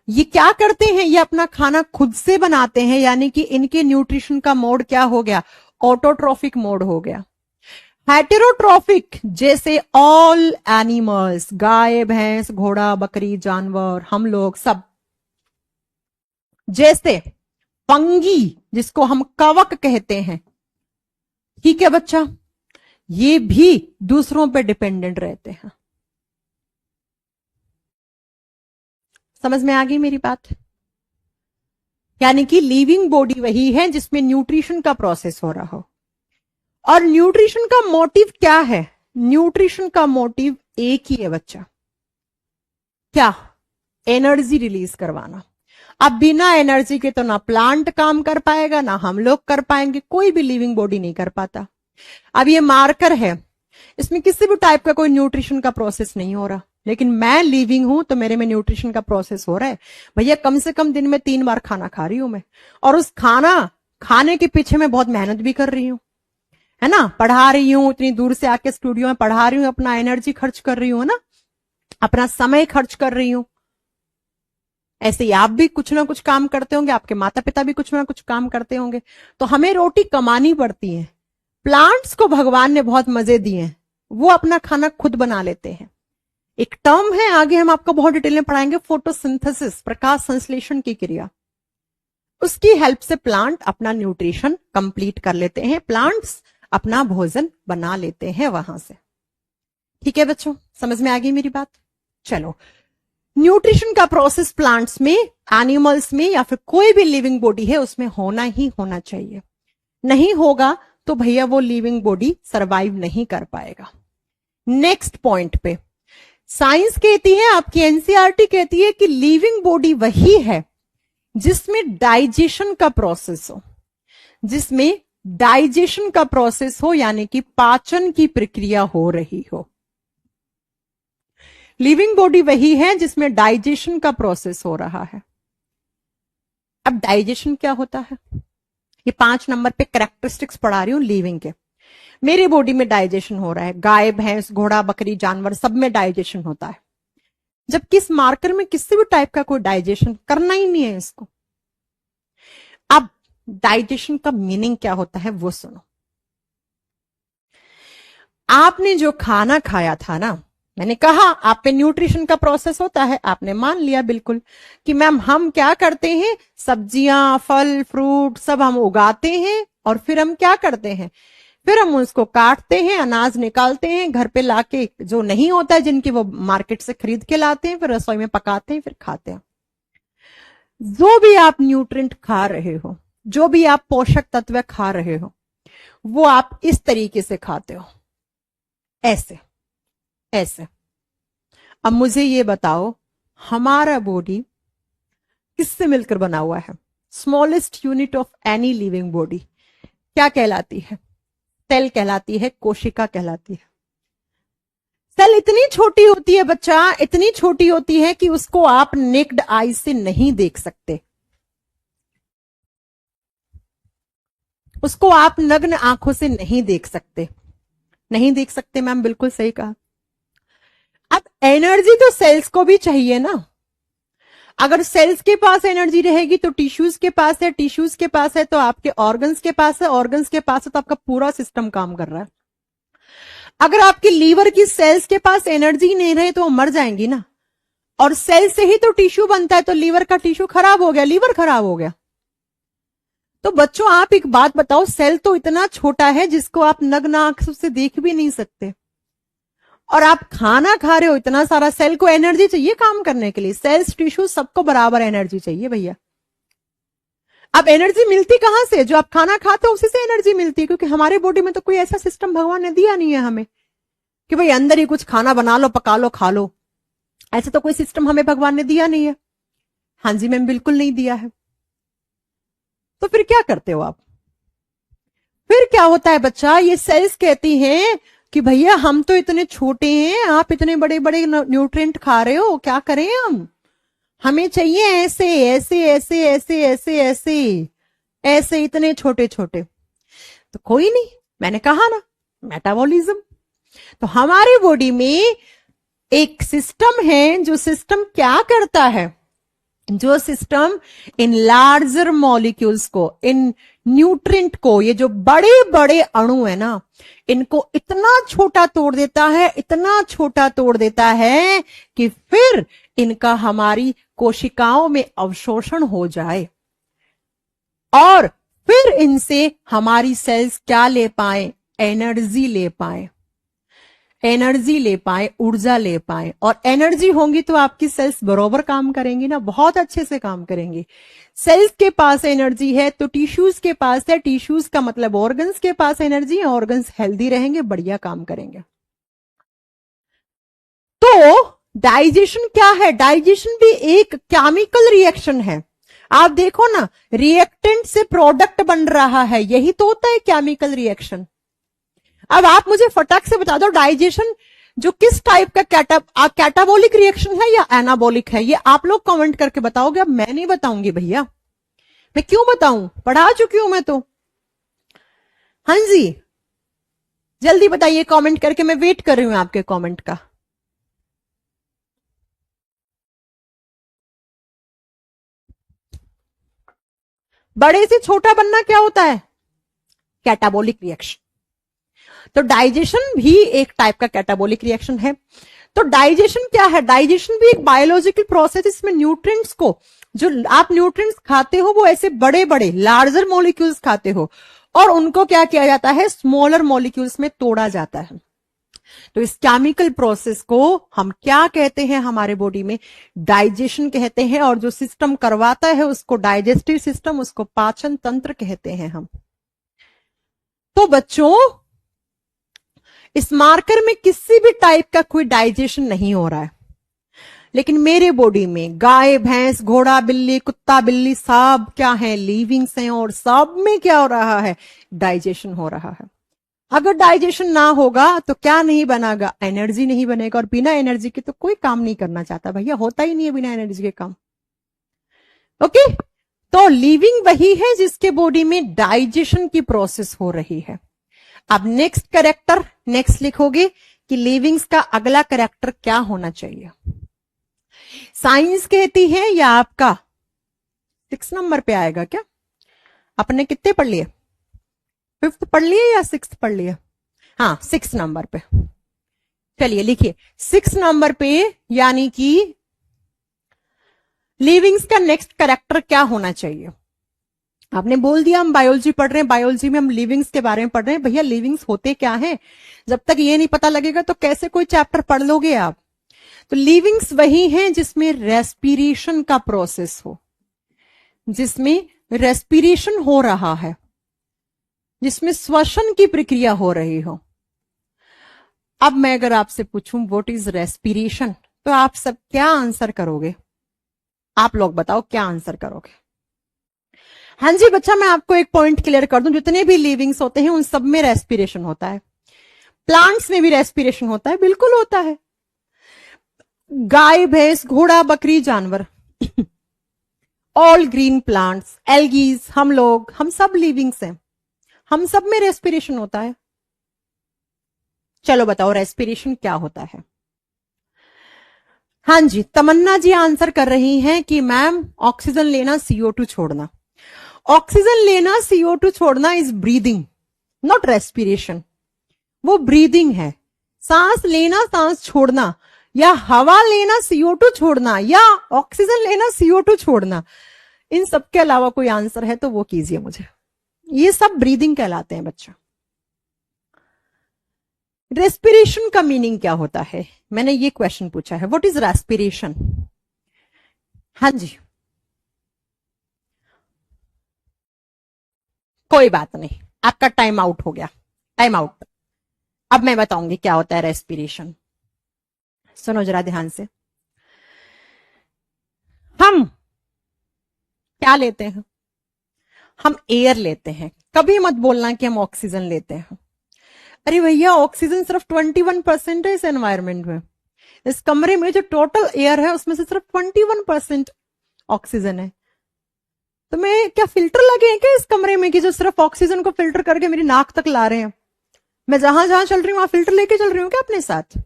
ये क्या करते हैं? ये अपना खाना खुद से बनाते हैं, यानी कि इनके न्यूट्रिशन का मोड क्या हो गया? ऑटोट्रॉफिक मोड हो गया। हेटेरोट्रॉफिक जैसे ऑल एनिमल्स, गाय भैंस घोड़ा बकरी जानवर, हम लोग सब। जैसे फंगी जिसको हम कवक कहते हैं, ठीक है बच्चा, ये भी दूसरों पे डिपेंडेंट रहते हैं। समझ में आ गई मेरी बात? यानी कि लिविंग बॉडी वही है जिसमें न्यूट्रिशन का प्रोसेस हो रहा हो। और न्यूट्रिशन का मोटिव क्या है? न्यूट्रिशन का मोटिव एक ही है बच्चा, क्या? एनर्जी रिलीज करवाना। अब बिना एनर्जी के तो ना प्लांट काम कर पाएगा, ना हम लोग कर पाएंगे, कोई भी लिविंग बॉडी नहीं कर पाता। अब ये मार्कर है, इसमें किसी भी टाइप का कोई न्यूट्रिशन का प्रोसेस नहीं हो रहा, लेकिन मैं लिविंग हूं तो मेरे में न्यूट्रिशन का प्रोसेस हो रहा है। भैया कम से कम दिन में 3 बार खाना खा रही हूं मैं, और उस खाना खाने के पीछे मैं बहुत मेहनत भी कर रही हूं, है ना। पढ़ा रही हूं, इतनी दूर से आके स्टूडियो में पढ़ा रही हूं, अपना एनर्जी खर्च कर रही हूं ना, अपना समय खर्च कर रही हूं। ऐसे ही आप भी कुछ ना कुछ काम करते होंगे, आपके माता पिता भी कुछ ना कुछ काम करते होंगे, तो हमें रोटी कमानी पड़ती है। प्लांट्स को भगवान ने बहुत मजे दिए हैं, वो अपना खाना खुद बना लेते हैं। एक टर्म है, आगे हम आपको बहुत डिटेल में पढ़ाएंगे, फोटोसिंथेसिस, प्रकाश संश्लेषण की क्रिया। उसकी हेल्प से प्लांट अपना न्यूट्रिशन कंप्लीट कर लेते हैं, प्लांट्स अपना भोजन बना लेते हैं वहां से। ठीक है बच्चों, समझ में आ गई मेरी बात? चलो, न्यूट्रिशन का प्रोसेस प्लांट्स में, एनिमल्स में, या फिर कोई भी लिविंग बॉडी है उसमें होना ही होना चाहिए। नहीं होगा तो भैया वो लिविंग बॉडी सरवाइव नहीं कर पाएगा। नेक्स्ट पॉइंट पे साइंस कहती है, आपकी एनसीईआरटी कहती है कि लिविंग बॉडी वही है जिसमें डाइजेशन का प्रोसेस हो, जिसमें डाइजेशन का प्रोसेस हो, यानी कि पाचन की प्रक्रिया हो रही हो। लिविंग बॉडी वही है जिसमें डाइजेशन का प्रोसेस हो रहा है। अब डाइजेशन क्या होता है? ये 5 नंबर पे कैरेक्टरिस्टिक्स पढ़ा रही हूं लिविंग के। मेरे बॉडी में डाइजेशन हो रहा है, गाय भैंस घोड़ा बकरी जानवर सब में डाइजेशन होता है। जबकि इस मार्कर में किसी भी टाइप का कोई डाइजेशन करना ही नहीं है इसको। अब डाइजेशन का मीनिंग क्या होता है वो सुनो। आपने जो खाना खाया था ना, मैंने कहा आप पे न्यूट्रिशन का प्रोसेस होता है, आपने मान लिया बिल्कुल कि मैम हम क्या करते हैं, सब्जियां फल फ्रूट सब हम उगाते हैं और फिर हम क्या करते हैं, फिर हम उसको काटते हैं, अनाज निकालते हैं, घर पे लाके जो नहीं होता है जिनकी वो मार्केट से खरीद के लाते हैं, फिर रसोई में पकाते हैं, फिर खाते हैं। जो भी आप न्यूट्रिएंट खा रहे हो, जो भी आप पोषक तत्व खा रहे हो, वो आप इस तरीके से खाते हो, ऐसे ऐसे। अब मुझे ये बताओ हमारा बॉडी किससे मिलकर बना हुआ है? Smallest unit of any living body क्या कहलाती है? सेल कहलाती है, कोशिका कहलाती है। सेल इतनी छोटी होती है बच्चा, इतनी छोटी होती है कि उसको आप नेक्ड आई से नहीं देख सकते, उसको आप नग्न आंखों से नहीं देख सकते। नहीं देख सकते मैम, बिल्कुल सही कहा। अब एनर्जी तो सेल्स को भी चाहिए ना। अगर सेल्स के पास एनर्जी रहेगी तो टिश्यूज के पास है, टिश्यूज के पास है तो आपके ऑर्गन्स के पास है, ऑर्गन्स के पास है तो आपका पूरा सिस्टम काम कर रहा है। अगर आपके लीवर की सेल्स के पास एनर्जी नहीं रहे तो वो मर जाएंगी ना, और सेल से ही तो टिश्यू बनता है, तो लीवर का टिश्यू खराब हो गया, लीवर खराब हो गया। तो बच्चों आप एक बात बताओ, सेल तो इतना छोटा है जिसको आप नग्न आंख से देख भी नहीं सकते, और आप खाना खा रहे हो इतना सारा। सेल को एनर्जी चाहिए काम करने के लिए, सेल्स टिश्यू सबको बराबर एनर्जी चाहिए भैया। अब एनर्जी मिलती कहां से? जो आप खाना खाते हो उसी से एनर्जी मिलती है, क्योंकि हमारे बॉडी में तो कोई ऐसा सिस्टम भगवान ने दिया नहीं है हमें कि भाई अंदर ही कुछ खाना बना लो, पका लो, खा लो। ऐसा तो कोई सिस्टम हमें भगवान ने दिया नहीं है। हाँ जी मैम, बिल्कुल नहीं दिया है। तो फिर क्या करते हो आप? फिर क्या होता है बच्चा, ये सेल्स कहती हैं कि भैया हम तो इतने छोटे हैं, आप इतने बड़े बड़े न्यूट्रिएंट खा रहे हो, क्या करें हम? हमें चाहिए ऐसे ऐसे ऐसे ऐसे ऐसे ऐसे ऐसे, इतने छोटे छोटे। तो कोई नहीं, मैंने कहा ना, मेटाबॉलिज्म। तो हमारी बॉडी में एक सिस्टम है, जो सिस्टम क्या करता है, जो सिस्टम इन लार्जर मॉलिक्यूल्स को, इन न्यूट्रिएंट को, ये जो बड़े बड़े अणु है ना, इनको इतना छोटा तोड़ देता है, इतना छोटा तोड़ देता है कि फिर इनका हमारी कोशिकाओं में अवशोषण हो जाए, और फिर इनसे हमारी सेल्स क्या ले पाए? एनर्जी ले पाए, एनर्जी ले पाए, ऊर्जा ले पाए। और एनर्जी होंगी तो आपकी सेल्स बरोबर काम करेंगी ना, बहुत अच्छे से काम करेंगी। सेल्स के पास एनर्जी है तो टिश्यूज के पास है, टिश्यूज का मतलब ऑर्गन्स के पास एनर्जी है, ऑर्गन्स हेल्दी रहेंगे, बढ़िया काम करेंगे। तो डाइजेशन क्या है? डाइजेशन भी एक केमिकल रिएक्शन है। आप देखो ना, रिएक्टेंट से प्रोडक्ट बन रहा है, यही तो होता है केमिकल रिएक्शन। अब आप मुझे फटाक से बता दो, डाइजेशन जो किस टाइप का कैटाबोलिक रिएक्शन है या एनाबोलिक है? ये आप लोग कमेंट करके बताओगे, अब मैं नहीं बताऊंगी भैया। मैं क्यों बताऊं, पढ़ा चुकी हूं मैं तो। हाँ जी, जल्दी बताइए कमेंट करके, मैं वेट कर रही हूं आपके कमेंट का। बड़े से छोटा बनना क्या होता है? Catabolic reaction. तो डाइजेशन भी एक टाइप का कैटाबोलिक रिएक्शन है। तो डाइजेशन क्या है? डाइजेशन भी एक बायोलॉजिकल प्रोसेस, इसमें न्यूट्रिएंट्स को, जो आप न्यूट्रिएंट्स खाते हो वो ऐसे बड़े बड़े लार्जर मॉलिक्यूल्स खाते हो, और उनको क्या किया जाता है? स्मॉलर मॉलिक्यूल्स में तोड़ा जाता है। तो इस केमिकल प्रोसेस को हम क्या कहते हैं हमारे बॉडी में? डाइजेशन कहते हैं। और जो सिस्टम करवाता है उसको डाइजेस्टिव सिस्टम, उसको पाचन तंत्र कहते हैं हम। तो बच्चों, इस मार्कर में किसी भी टाइप का कोई डाइजेशन नहीं हो रहा है, लेकिन मेरे बॉडी में गाय भैंस घोड़ा बिल्ली कुत्ता बिल्ली सब क्या है? लिविंग्स हैं, और सब में क्या हो रहा है? डाइजेशन हो रहा है। अगर डाइजेशन ना होगा तो क्या नहीं बनेगा? एनर्जी नहीं बनेगा, और बिना एनर्जी के तो कोई काम नहीं करना चाहता भैया, होता ही नहीं है बिना एनर्जी के काम। ओके, तो लिविंग वही है जिसके बॉडी में डाइजेशन की प्रोसेस हो रही है। अब नेक्स्ट कैरेक्टर, नेक्स्ट लिखोगे कि लिविंग्स का अगला कैरेक्टर क्या होना चाहिए। साइंस कहती है या आपका 6 नंबर पे आएगा क्या? आपने कितने पढ़ लिए? 5th पढ़ लिए या 6th पढ़ लिए? हाँ 6 नंबर पे। चलिए लिखिए 6 नंबर पे, यानी कि लिविंग्स का नेक्स्ट कैरेक्टर क्या होना चाहिए? आपने बोल दिया हम बायोलॉजी पढ़ रहे हैं, बायोलॉजी में हम लिविंग्स के बारे में पढ़ रहे हैं। भैया लिविंग्स होते क्या हैं? जब तक ये नहीं पता लगेगा तो कैसे कोई चैप्टर पढ़ लोगे आप? तो लिविंग्स वही हैं जिसमें रेस्पिरेशन का प्रोसेस हो, जिसमें रेस्पिरेशन हो रहा है, जिसमें श्वसन की प्रक्रिया हो रही हो। अब मैं अगर आपसे पूछूं व्हाट इज रेस्पिरेशन, तो आप सब क्या आंसर करोगे? आप लोग बताओ क्या आंसर करोगे? हाँ जी बच्चा, मैं आपको एक पॉइंट क्लियर कर दूं, जितने भी लिविंग्स होते हैं उन सब में रेस्पिरेशन होता है। प्लांट्स में भी रेस्पिरेशन होता है, बिल्कुल होता है। गाय, भैंस, घोड़ा, बकरी, जानवर, ऑल ग्रीन प्लांट्स, एल्गीज, हम लोग, हम सब लिविंग्स हैं, हम सब में रेस्पिरेशन होता है। चलो बताओ रेस्पिरेशन क्या होता है? हाँ जी, तमन्ना जी आंसर कर रही हैं कि मैम ऑक्सीजन लेना, CO2 छोड़ना। ऑक्सीजन लेना, CO2 छोड़ना इज ब्रीदिंग, नॉट रेस्पिरेशन। वो ब्रीदिंग है, सांस लेना सांस छोड़ना, या हवा लेना CO2 छोड़ना, या ऑक्सीजन लेना CO2 छोड़ना, इन सब के अलावा कोई आंसर है तो वो कीजिए मुझे। ये सब ब्रीदिंग कहलाते हैं बच्चा। रेस्पिरेशन का मीनिंग क्या होता है? मैंने ये क्वेश्चन पूछा है, व्हाट इज रेस्पिरेशन? हाँ जी, कोई बात नहीं, आपका टाइम आउट हो गया, टाइम आउट। अब मैं बताऊंगी क्या होता है रेस्पिरेशन। सुनो जरा ध्यान से। हम क्या लेते हैं? हम एयर लेते हैं। कभी मत बोलना कि हम ऑक्सीजन लेते हैं। अरे भैया ऑक्सीजन सिर्फ 21% है इस एनवायरमेंट में। इस कमरे में जो टोटल एयर है उसमें से सिर्फ 21% ऑक्सीजन है। तो मैं क्या फिल्टर लगे हैं क्या इस कमरे में कि जो सिर्फ ऑक्सीजन को फिल्टर करके मेरी नाक तक ला रहे हैं? मैं जहां जहां चल रही हूं वहां फिल्टर लेके चल रही हूँ क्या अपने साथ?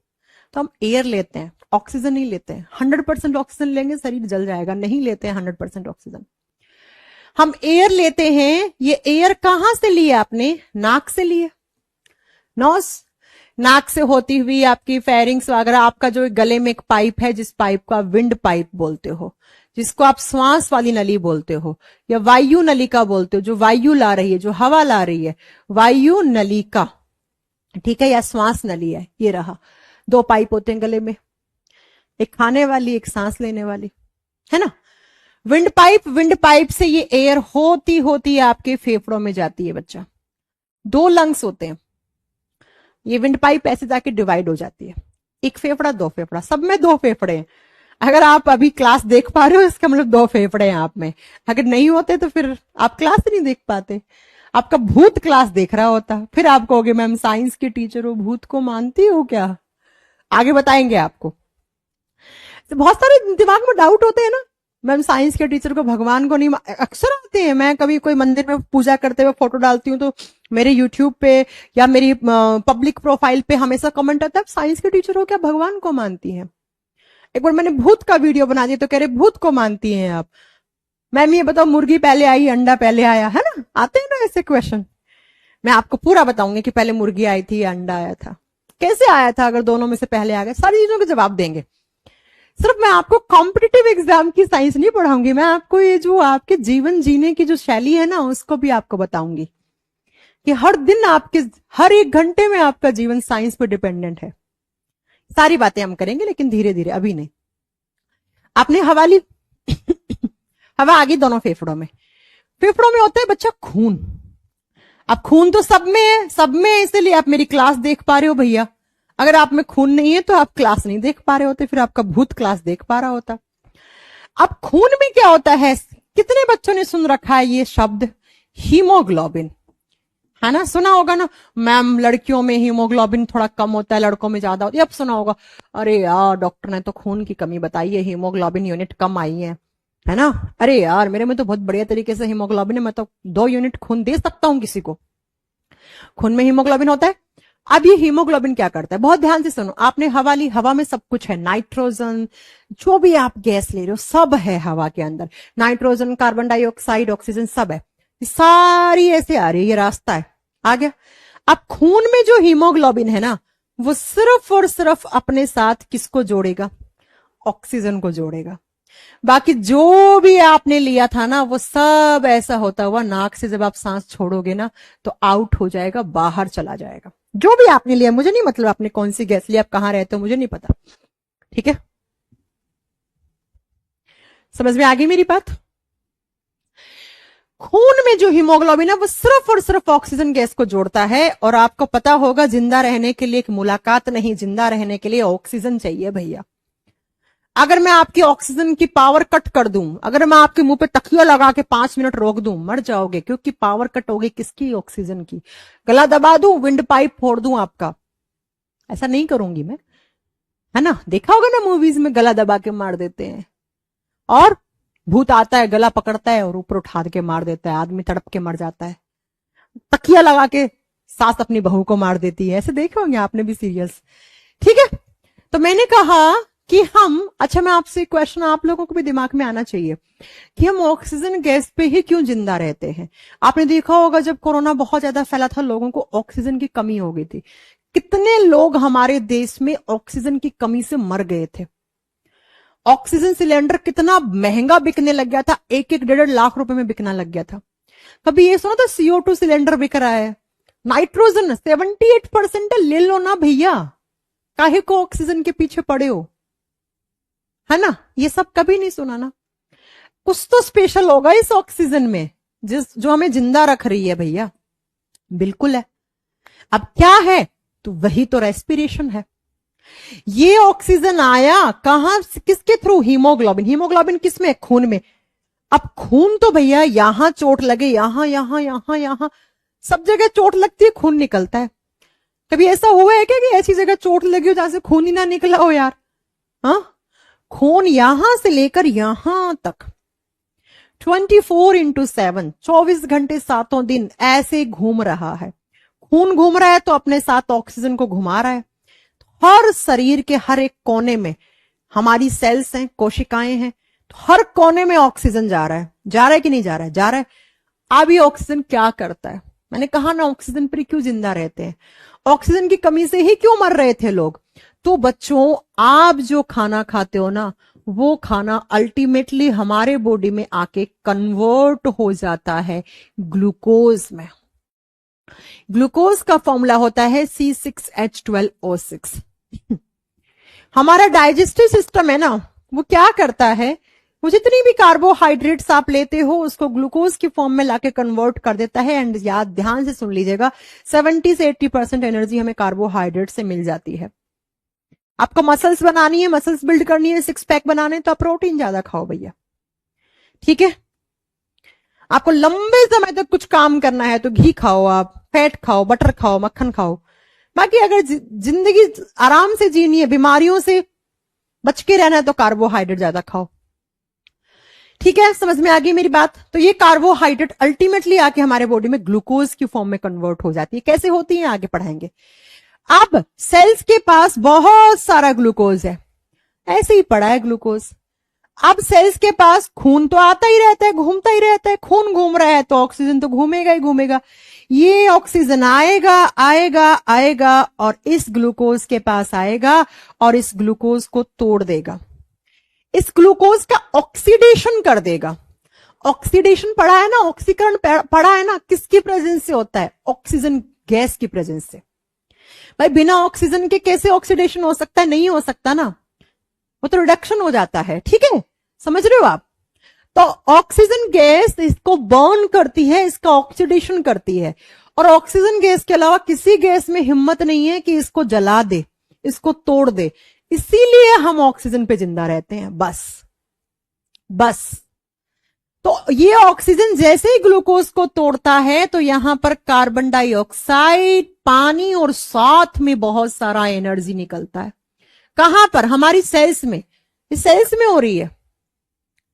तो हम एयर लेते हैं, ऑक्सीजन नहीं लेते हैं। 100% ऑक्सीजन लेंगे शरीर जल जाएगा, नहीं लेते हैं 100% ऑक्सीजन। हम एयर लेते हैं। ये एयर कहां से लिए आपने? नाक से लिए, नोस, नाक से होती हुई आपकी फेरिंग्स वगैरह, आपका जो गले में एक पाइप है जिस पाइप को आप विंड पाइप बोलते हो, जिसको आप श्वास वाली नली बोलते हो, या वायु नलिका बोलते हो, जो वायु ला रही है, जो हवा ला रही है, वायु नलिका, ठीक है, या श्वास नली है। ये रहा, 2 पाइप होते हैं गले में, एक खाने वाली, एक सांस लेने वाली, है ना। विंड पाइप से ये एयर होती होती आपके फेफड़ों में जाती है बच्चा। 2 लंग्स होते हैं, ये विंड पाइप ऐसे जाके डिवाइड हो जाती है, एक फेफड़ा 2 फेफड़ा, सब में 2 फेफड़े हैं। अगर आप अभी क्लास देख पा रहे हो इसका मतलब 2 फेफड़े हैं आप में। अगर नहीं होते तो फिर आप क्लास नहीं देख पाते, आपका भूत क्लास देख रहा होता। फिर आप कहोगे मैम साइंस के टीचर हो, भूत को मानती हो क्या? आगे बताएंगे आपको। तो बहुत सारे दिमाग में डाउट होते हैं ना, मैम साइंस के टीचर को भगवान को नहीं, अक्सर आते हैं। मैं कभी कोई मंदिर में पूजा करते हुए फोटो डालती हूँ तो मेरे यूट्यूब पे या मेरी पब्लिक प्रोफाइल पे हमेशा कमेंट आता है साइंस के टीचर हो क्या, भगवान को मानती हैं? एक बार मैंने भूत का वीडियो बना दिया तो कह रहे भूत को मानती हैं आप। मैम ये बताओ मुर्गी पहले आई अंडा पहले आया, है ना, आते हैं ना ऐसे क्वेश्चन। मैं आपको पूरा बताऊंगी कि पहले मुर्गी आई थी या अंडा आया था, कैसे आया था, अगर दोनों में से पहले आ गए, सारी चीजों के जवाब देंगे। सिर्फ मैं आपको कॉम्पिटिटिव एग्जाम की साइंस नहीं पढ़ाऊंगी, मैं आपको ये जो आपके जीवन जीने की जो शैली है ना उसको भी आपको बताऊंगी कि हर दिन आपके हर 1 घंटे में आपका जीवन साइंस पर डिपेंडेंट है। सारी बातें हम करेंगे लेकिन धीरे धीरे, अभी नहीं। आपने हवा ली हवा आ गई दोनों फेफड़ों में। फेफड़ों में होता है बच्चा खून। अब खून तो सब में है, सब में है, इसलिए आप मेरी क्लास देख पा रहे हो भैया। अगर आप में खून नहीं है तो आप क्लास नहीं देख पा रहे होते, फिर आपका भूत क्लास देख पा रहा होता। अब खून में क्या होता है? कितने बच्चों ने सुन रखा है ये शब्द हीमोग्लोबिन, है ना, सुना होगा ना। मैम लड़कियों में हीमोग्लोबिन थोड़ा कम होता है, लड़कों में ज्यादा होता है। अब सुना होगा अरे यार डॉक्टर ने तो खून की कमी बताई है, हीमोग्लोबिन यूनिट कम आई है ना। अरे यार मेरे में तो बहुत बढ़िया तरीके से हीमोग्लोबिन है, मैं तो 2 यूनिट खून दे सकता हूं किसी को। खून में हीमोग्लोबिन होता है। अब ये हीमोग्लोबिन क्या करता है, बहुत ध्यान से सुनो। आपने हवा ली, हवा में सब कुछ है, नाइट्रोजन, जो भी आप गैस ले रहे हो सब है हवा के अंदर, नाइट्रोजन, कार्बन डाइऑक्साइड, ऑक्सीजन सब है, ये सारी ऐसे आ रही है, ये रास्ता है, आ गया। अब खून में जो हीमोग्लोबिन है ना, वो सिर्फ और सिर्फ अपने साथ किसको जोड़ेगा, ऑक्सीजन को जोड़ेगा। बाकी जो भी आपने लिया था ना, वो सब ऐसा होता हुआ नाक से जब आप सांस छोड़ोगे ना, तो आउट हो जाएगा, बाहर चला जाएगा। जो भी आपने लिया, मुझे नहीं मतलब आपने कौन सी गैस लिया, आप कहां रहते हो, मुझे नहीं पता, ठीक है। समझ में आ गई मेरी बात। खून में जो हीमोग्लोबिन है वो सिर्फ और सिर्फ ऑक्सीजन गैस को जोड़ता है। और आपको पता होगा, जिंदा रहने के लिए एक मुलाकात नहीं, जिंदा रहने के लिए ऑक्सीजन चाहिए भैया। अगर मैं आपकी ऑक्सीजन की पावर कट कर दूं, अगर मैं आपके मुंह पे तकिया लगा के 5 मिनट रोक दूं, मर जाओगे, क्योंकि पावर कट होगी किसकी, ऑक्सीजन की। गला दबा दूं, विंड पाइप फोड़ दूं आपका, ऐसा नहीं करूंगी मैं, है ना। देखा होगा ना मूवीज में गला दबा के मार देते हैं, और भूत आता है, गला पकड़ता है और ऊपर उठा के मार देता है, आदमी तड़प के मर जाता है। तकिया लगा के सास अपनी बहू को मार देती है, ऐसे देखे होंगे आपने भी सीरियल्स, ठीक है। तो मैंने कहा कि हम, अच्छा मैं आपसे क्वेश्चन, आप लोगों को भी दिमाग में आना चाहिए कि हम ऑक्सीजन गैस पे ही क्यों जिंदा रहते हैं। आपने देखा होगा जब कोरोना बहुत ज्यादा फैला था, लोगों को ऑक्सीजन की कमी हो गई थी, कितने लोग हमारे देश में ऑक्सीजन की कमी से मर गए थे। ऑक्सीजन सिलेंडर कितना महंगा बिकने लग गया था, 1-1 लाख रुपए में बिकना लग गया था। कभी ये सुना था CO2 सिलेंडर बिक रहा है, नाइट्रोजन 78% ले लो ना भैया, काहे को ऑक्सीजन के पीछे पड़े हो, है ना। ये सब कभी नहीं सुना ना। कुछ तो स्पेशल होगा इस ऑक्सीजन में, जो हमें जिंदा रख रही है भैया, बिल्कुल है। अब क्या है, तो वही तो रेस्पिरेशन है। ये ऑक्सीजन आया कहां, किसके थ्रू, हीमोग्लोबिन। हीमोग्लोबिन किस में, खून में। अब खून तो भैया यहां चोट लगे, यहां यहां यहां यहां सब जगह चोट लगती है, खून निकलता है। कभी ऐसा हुआ है क्या कि ऐसी जगह चोट लगी हो जहां से खून ही ना निकला हो यार, हाँ। खून यहां से लेकर यहां तक 24/7, 24 घंटे 7 दिन ऐसे घूम रहा है। खून घूम रहा है तो अपने साथ ऑक्सीजन को घुमा रहा है। हर शरीर के हर एक कोने में हमारी सेल्स हैं, कोशिकाएं हैं, तो हर कोने में ऑक्सीजन जा रहा है, जा रहा है कि नहीं जा रहा है, जा रहा है। अब ये ऑक्सीजन क्या करता है, मैंने कहा ना ऑक्सीजन पर क्यों जिंदा रहते हैं, ऑक्सीजन की कमी से ही क्यों मर रहे थे लोग। तो बच्चों, आप जो खाना खाते हो ना, वो खाना अल्टीमेटली हमारे बॉडी में आके कन्वर्ट हो जाता है ग्लूकोज में। ग्लूकोज का फॉर्मूला होता है C6H12O6। हमारा डाइजेस्टिव सिस्टम है ना, वो क्या करता है, वो जितनी भी कार्बोहाइड्रेट्स आप लेते हो उसको ग्लूकोज की फॉर्म में लाके कन्वर्ट कर देता है। एंड याद ध्यान से सुन लीजिएगा, 70 से 80% एनर्जी हमें कार्बोहाइड्रेट से मिल जाती है। आपको मसल्स बनानी है, मसल्स बिल्ड करनी है, 6 पैक बनाने, तो आप प्रोटीन ज्यादा खाओ भैया, ठीक है। आपको लंबे समय तक कुछ काम करना है तो घी खाओ, आप फैट खाओ, बटर खाओ, मक्खन खाओ। बाकी अगर जिंदगी आराम से जीनी है, बीमारियों से बच के रहना है, तो कार्बोहाइड्रेट ज्यादा खाओ, ठीक है। समझ में आ गई मेरी बात। तो ये कार्बोहाइड्रेट अल्टीमेटली आके हमारे बॉडी में ग्लूकोज की फॉर्म में कन्वर्ट हो जाती है। कैसे होती है आगे पढ़ाएंगे। अब सेल्स के पास बहुत सारा ग्लूकोज है, ऐसे ही पड़ा है ग्लूकोज। अब सेल्स के पास खून तो आता ही रहता है, घूमता ही रहता है, खून घूम रहा है तो ऑक्सीजन तो घूमेगा ही घूमेगा। ये ऑक्सीजन आएगा आएगा आएगा और इस ग्लूकोज के पास आएगा और इस ग्लूकोज को तोड़ देगा, इस ग्लूकोज का ऑक्सीडेशन कर देगा। ऑक्सीडेशन पढ़ा है ना, ऑक्सीकरण पढ़ा है ना, किसकी प्रेजेंस से होता है, ऑक्सीजन गैस की प्रेजेंस से। भाई बिना ऑक्सीजन के कैसे ऑक्सीडेशन हो सकता है, नहीं हो सकता ना, वो तो रिडक्शन हो जाता है, ठीक है। समझ रहे हो आप। तो ऑक्सीजन गैस इसको बर्न करती है, इसका ऑक्सीडेशन करती है। और ऑक्सीजन गैस के अलावा किसी गैस में हिम्मत नहीं है कि इसको जला दे, इसको तोड़ दे, इसीलिए हम ऑक्सीजन पे जिंदा रहते हैं, बस। तो ये ऑक्सीजन जैसे ही ग्लूकोज को तोड़ता है तो यहां पर कार्बन डाइऑक्साइड, पानी और साथ में बहुत सारा एनर्जी निकलता है। कहां पर, हमारी सेल्स में, इस सेल्स में हो रही है,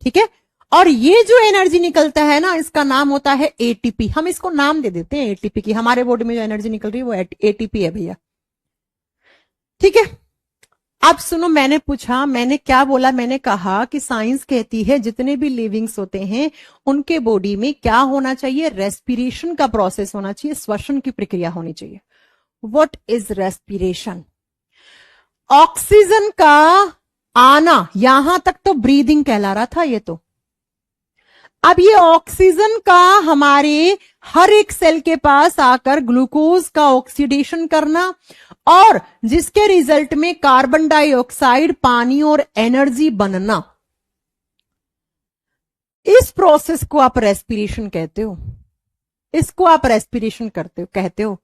ठीक है। और ये जो एनर्जी निकलता है ना, इसका नाम होता है एटीपी। हम इसको नाम दे देते हैं एटीपी की। हमारे बॉडी में जो एनर्जी निकल रही है वो एटीपी है भैया, ठीक है, अब सुनो, मैंने पूछा, मैंने क्या बोला, मैंने कहा कि साइंस कहती है जितने भी लिविंग्स होते हैं उनके बॉडी में क्या होना चाहिए, रेस्पिरेशन का प्रोसेस होना चाहिए, श्वसन की प्रक्रिया होनी चाहिए। What is respiration? ऑक्सीजन का आना, यहां तक तो ब्रीदिंग कहला रहा था ये तो। अब ये ऑक्सीजन का हमारे हर एक सेल के पास आकर ग्लूकोज का ऑक्सीडेशन करना और जिसके रिजल्ट में कार्बन डाइऑक्साइड, पानी और एनर्जी बनना, इस प्रोसेस को आप रेस्पिरेशन कहते हो। इसको आप रेस्पिरेशन कहते हो।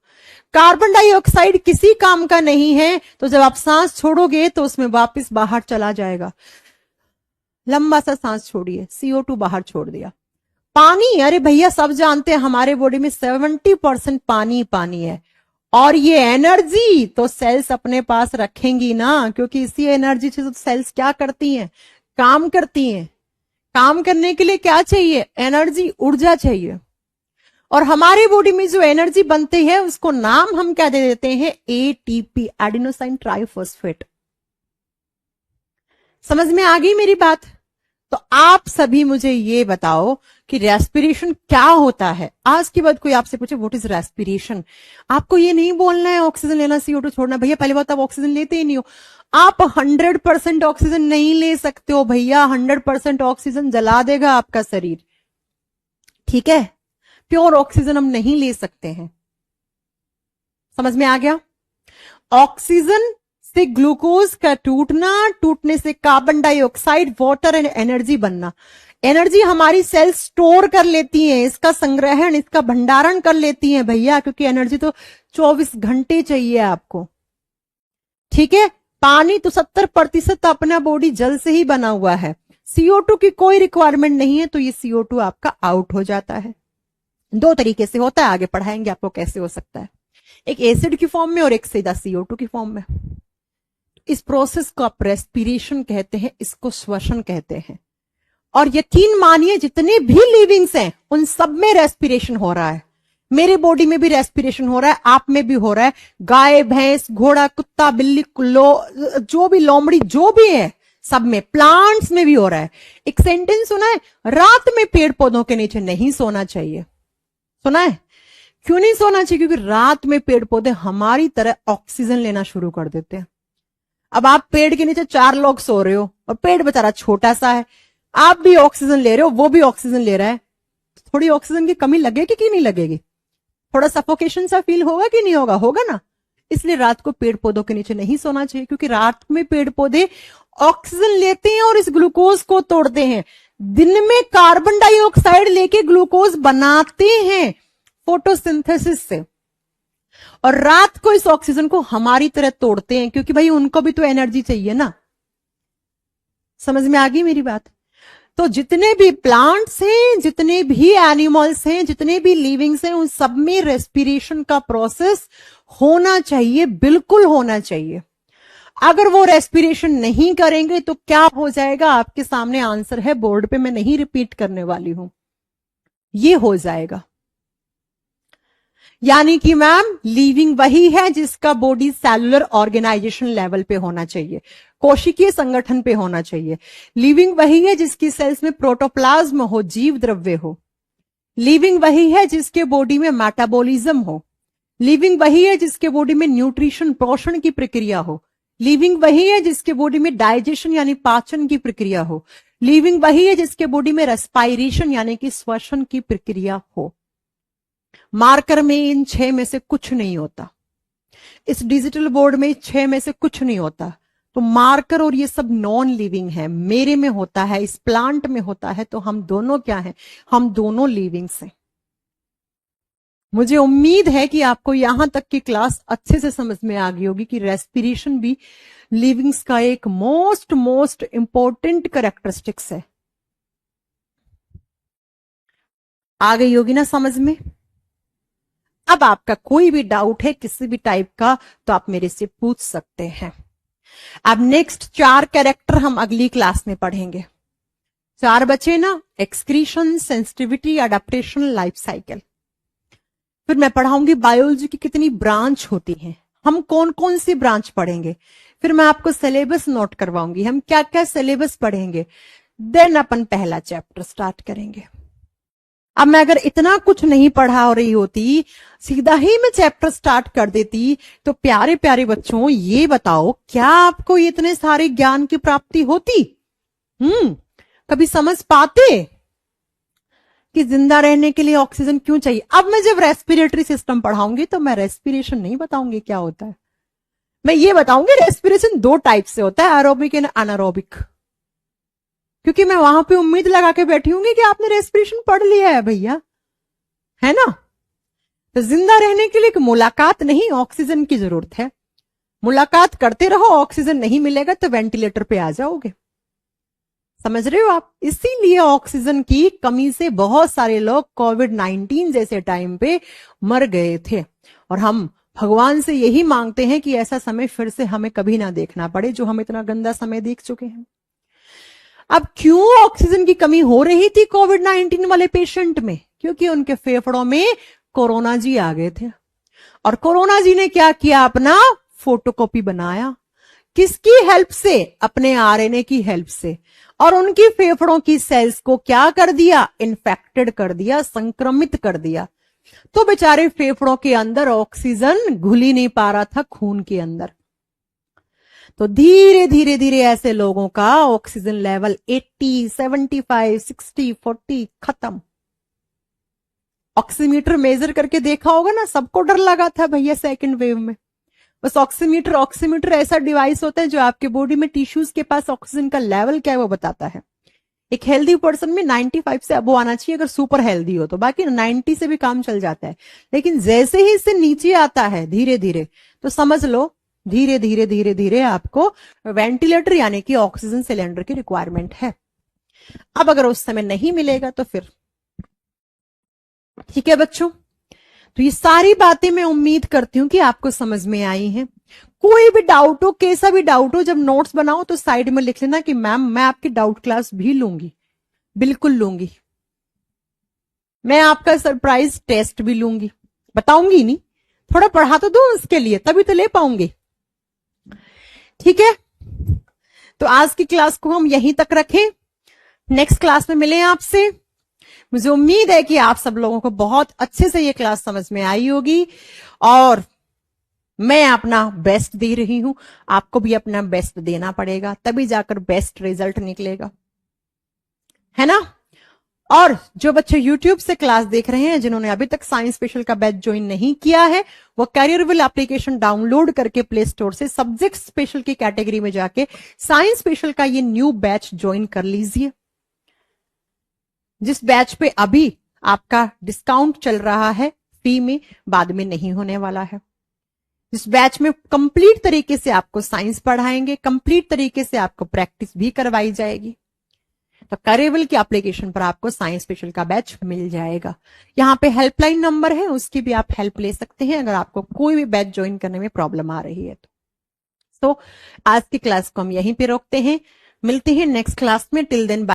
कार्बन डाइऑक्साइड किसी काम का नहीं है, तो जब आप सांस छोड़ोगे तो उसमें वापस बाहर चला जाएगा। लंबा सा सांस छोड़िए, CO2 बाहर छोड़ दिया। पानी, अरे भैया सब जानते हैं हमारे बॉडी में 70% पानी पानी है। और ये एनर्जी तो सेल्स अपने पास रखेंगी ना, क्योंकि इसी एनर्जी से तो सेल्स क्या करती हैं, काम करती हैं। काम करने के लिए क्या चाहिए? एनर्जी, ऊर्जा चाहिए। और हमारी बॉडी में जो एनर्जी बनती है उसको नाम हम क्या दे देते हैं? ATP, adenosine triphosphate. समझ में आ गई मेरी बात? तो आप सभी मुझे ये बताओ कि रेस्पिरेशन क्या होता है। आज के बाद कोई आपसे पूछे व्हाट इज रेस्पिरेशन, आपको ये नहीं बोलना है ऑक्सीजन लेना, CO2 छोड़ना। भैया पहली बात, आप ऑक्सीजन लेते ही नहीं हो। आप 100% ऑक्सीजन नहीं ले सकते हो भैया। 100% ऑक्सीजन जला देगा आपका शरीर, ठीक है? प्योर ऑक्सीजन हम नहीं ले सकते हैं। समझ में आ गया? ऑक्सीजन से ग्लूकोज का टूटना, टूटने से carbon dioxide, water and energy बनना। एनर्जी हमारी सेल स्टोर कर लेती हैं, इसका संग्रहण, इसका भंडारण कर लेती हैं भैया, क्योंकि एनर्जी तो 24 घंटे चाहिए आपको, ठीक है? पानी तो 70% अपना बॉडी जल से ही बना हुआ है। CO2 की कोई रिक्वायरमेंट नहीं है, तो ये CO2 आपका आउट हो जाता है। दो तरीके से होता है, आगे पढ़ाएंगे आपको कैसे हो सकता है, एक एसिड की फॉर्म में और एक सीधा CO2 की फॉर्म में। इस प्रोसेस को आप रेस्पिरेशन कहते हैं, इसको श्वसन कहते हैं। और यकीन मानिए जितने भी लिविंग्स हैं उन सब में रेस्पिरेशन हो रहा है। मेरे बॉडी में भी रेस्पिरेशन हो रहा है, आप में भी हो रहा है, गाय, भैंस, घोड़ा, कुत्ता, बिल्ली, जो भी, लोमड़ी, जो भी है, सब में, प्लांट्स में भी हो रहा है। एक सेंटेंस सुना है, रात में पेड़ पौधों के नीचे नहीं सोना चाहिए। सुना है? क्यों नहीं सोना चाहिए? क्योंकि रात में पेड़ पौधे हमारी तरह ऑक्सीजन लेना शुरू कर देते हैं। अब आप पेड़ के नीचे 4 लोग सो रहे हो और पेड़ बेचारा छोटा सा है, आप भी ऑक्सीजन ले रहे हो, वो भी ऑक्सीजन ले रहा है, थोड़ी ऑक्सीजन की कमी लगेगी कि नहीं लगेगी? थोड़ा सफोकेशन सा फील होगा कि नहीं होगा? होगा ना। इसलिए रात को पेड़ पौधों के नीचे नहीं सोना चाहिए, क्योंकि रात में पेड़ पौधे ऑक्सीजन लेते हैं और इस ग्लूकोज को तोड़ते हैं। दिन में कार्बन डाइऑक्साइड लेके ग्लूकोज बनाते हैं फोटोसिंथेसिस से, और रात को इस ऑक्सीजन को हमारी तरह तोड़ते हैं, क्योंकि भाई उनको भी तो एनर्जी चाहिए ना। समझ में आ गई मेरी बात? तो जितने भी प्लांट्स हैं, जितने भी एनिमल्स हैं, जितने भी लिविंग्स हैं, उन सब में रेस्पिरेशन का प्रोसेस होना चाहिए, बिल्कुल होना चाहिए। अगर वो रेस्पिरेशन नहीं करेंगे तो क्या हो जाएगा? आपके सामने आंसर है बोर्ड पे, मैं नहीं रिपीट करने वाली हूं। ये हो जाएगा, यानी कि मैम लिविंग वही है जिसका बॉडी सेलुलर ऑर्गेनाइजेशन लेवल पे होना चाहिए, कोशिकीय संगठन पे होना चाहिए। लिविंग वही है जिसकी सेल्स में प्रोटोप्लाज्म हो, जीव द्रव्य हो। लिविंग वही है जिसके बॉडी में मेटाबॉलिज्म हो। लिविंग वही है जिसके बॉडी में न्यूट्रिशन, पोषण की प्रक्रिया हो। लिविंग वही है जिसके बॉडी में डाइजेशन यानी पाचन की प्रक्रिया हो। लिविंग वही है जिसके बॉडी में रेस्पायरेशन यानी कि श्वसन की प्रक्रिया हो। मार्कर में इन 6 में से कुछ नहीं होता, इस डिजिटल बोर्ड में 6 में से कुछ नहीं होता। तो मार्कर और ये सब नॉन लिविंग है। मेरे में होता है, इस प्लांट में होता है, तो हम दोनों क्या हैं? हम दोनों लिविंग्स हैं। मुझे उम्मीद है कि आपको यहां तक की क्लास अच्छे से समझ में आ गई होगी कि रेस्पिरेशन भी लिविंग्स का एक मोस्ट इंपॉर्टेंट कैरेक्टरिस्टिक्स है। आ गई होगी ना समझ में? अब आपका कोई भी डाउट है किसी भी टाइप का तो आप मेरे से पूछ सकते हैं। अब नेक्स्ट 4 कैरेक्टर हम अगली क्लास में पढ़ेंगे। 4 बचे ना, excretion, sensitivity, adaptation, life cycle. फिर मैं पढ़ाऊंगी बायोलॉजी की कितनी ब्रांच होती हैं। हम कौन कौन सी ब्रांच पढ़ेंगे, फिर मैं आपको सिलेबस नोट करवाऊंगी, हम क्या क्या सिलेबस पढ़ेंगे, देन अपन पहला चैप्टर स्टार्ट करेंगे। अब मैं अगर इतना कुछ नहीं पढ़ा रही होती, सीधा ही मैं चैप्टर स्टार्ट कर देती, तो प्यारे प्यारे बच्चों ये बताओ, क्या आपको इतने सारे ज्ञान की प्राप्ति होती? कभी समझ पाते कि जिंदा रहने के लिए ऑक्सीजन क्यों चाहिए? अब मैं जब रेस्पिरेटरी सिस्टम पढ़ाऊंगी तो मैं रेस्पिरेशन नहीं बताऊंगी क्या होता है, मैं ये बताऊंगी रेस्पिरेशन 2 टाइप से होता है, एरोबिक एंड अनारोबिक, क्योंकि मैं वहां पे उम्मीद लगा के बैठी हूंगी कि आपने रेस्पिरेशन पढ़ लिया है भैया, है ना। तो जिंदा रहने के लिए एक मुलाकात नहीं, ऑक्सीजन की जरूरत है। मुलाकात करते रहो, ऑक्सीजन नहीं मिलेगा तो वेंटिलेटर पे आ जाओगे, समझ रहे हो आप। इसीलिए ऑक्सीजन की कमी से बहुत सारे लोग कोविड-19 जैसे टाइम पे मर गए थे, और हम भगवान से यही मांगते हैं कि ऐसा समय फिर से हमें कभी ना देखना पड़े जो हम इतना गंदा समय देख चुके हैं। अब क्यों ऑक्सीजन की कमी हो रही थी कोविड-19 वाले पेशेंट में? क्योंकि उनके फेफड़ों में कोरोना जी आ गए थे, और कोरोना जी ने क्या किया, अपना फोटोकॉपी बनाया। किसकी हेल्प से? अपने आरएनए की हेल्प से, और उनकी फेफड़ों की सेल्स को क्या कर दिया, इन्फेक्टेड कर दिया, संक्रमित कर दिया। तो बेचारे फेफड़ों के अंदर ऑक्सीजन घुल ही नहीं पा रहा था खून के अंदर। तो धीरे धीरे धीरे ऐसे लोगों का ऑक्सीजन लेवल 80, 75, 60, 40 खत्म। ऑक्सीमीटर मेजर करके देखा होगा ना, सबको डर लगा था भैया सेकंड वेव में। बस ऑक्सीमीटर ऐसा डिवाइस होता है जो आपके बॉडी में टिश्यूज के पास ऑक्सीजन का लेवल क्या है वो बताता है। एक हेल्दी पर्सन में 95 से अबो आना चाहिए अगर सुपर हेल्दी हो तो, बाकी 90 से भी काम चल जाता है। लेकिन जैसे ही इससे नीचे आता है धीरे धीरे, तो समझ लो धीरे धीरे धीरे धीरे आपको वेंटिलेटर यानी कि ऑक्सीजन सिलेंडर की रिक्वायरमेंट है। अब अगर उस समय नहीं मिलेगा तो फिर ठीक है बच्चों। तो ये सारी बातें मैं उम्मीद करती हूं कि आपको समझ में आई हैं। कोई भी डाउट हो, कैसा भी डाउट हो, जब नोट्स बनाओ तो साइड में लिख लेना कि मैम मैं आपकी डाउट क्लास भी लूंगी, बिल्कुल लूंगी। मैं आपका सरप्राइज टेस्ट भी लूंगी, बताऊंगी नहीं, थोड़ा पढ़ा तो दो उसके लिए, तभी तो ले पाऊंगी। ठीक है, तो आज की क्लास को हम यहीं तक रखें, नेक्स्ट क्लास में मिलें आपसे। मुझे उम्मीद है कि आप सब लोगों को बहुत अच्छे से ये क्लास समझ में आई होगी, और मैं अपना बेस्ट दे रही हूं, आपको भी अपना बेस्ट देना पड़ेगा, तभी जाकर बेस्ट रिजल्ट निकलेगा, है ना। और जो बच्चे YouTube से क्लास देख रहे हैं, जिन्होंने अभी तक साइंस स्पेशल का बैच ज्वाइन नहीं किया है, वो कैरियरविल एप्लीकेशन डाउनलोड करके प्ले स्टोर से सब्जेक्ट स्पेशल की कैटेगरी में जाके साइंस स्पेशल का ये न्यू बैच ज्वाइन कर लीजिए, जिस बैच पे अभी आपका डिस्काउंट चल रहा है, फी में बाद में नहीं होने वाला है। इस बैच में कंप्लीट तरीके से आपको साइंस पढ़ाएंगे, कंप्लीट तरीके से आपको प्रैक्टिस भी करवाई जाएगी। तो कैरियरविल की एप्लीकेशन पर आपको साइंस स्पेशल का बैच मिल जाएगा। यहाँ पे हेल्पलाइन नंबर है, उसकी भी आप हेल्प ले सकते हैं अगर आपको कोई भी बैच ज्वाइन करने में प्रॉब्लम आ रही है तो। आज की क्लास को हम यहीं पे रोकते हैं, मिलते हैं नेक्स्ट क्लास में। Till then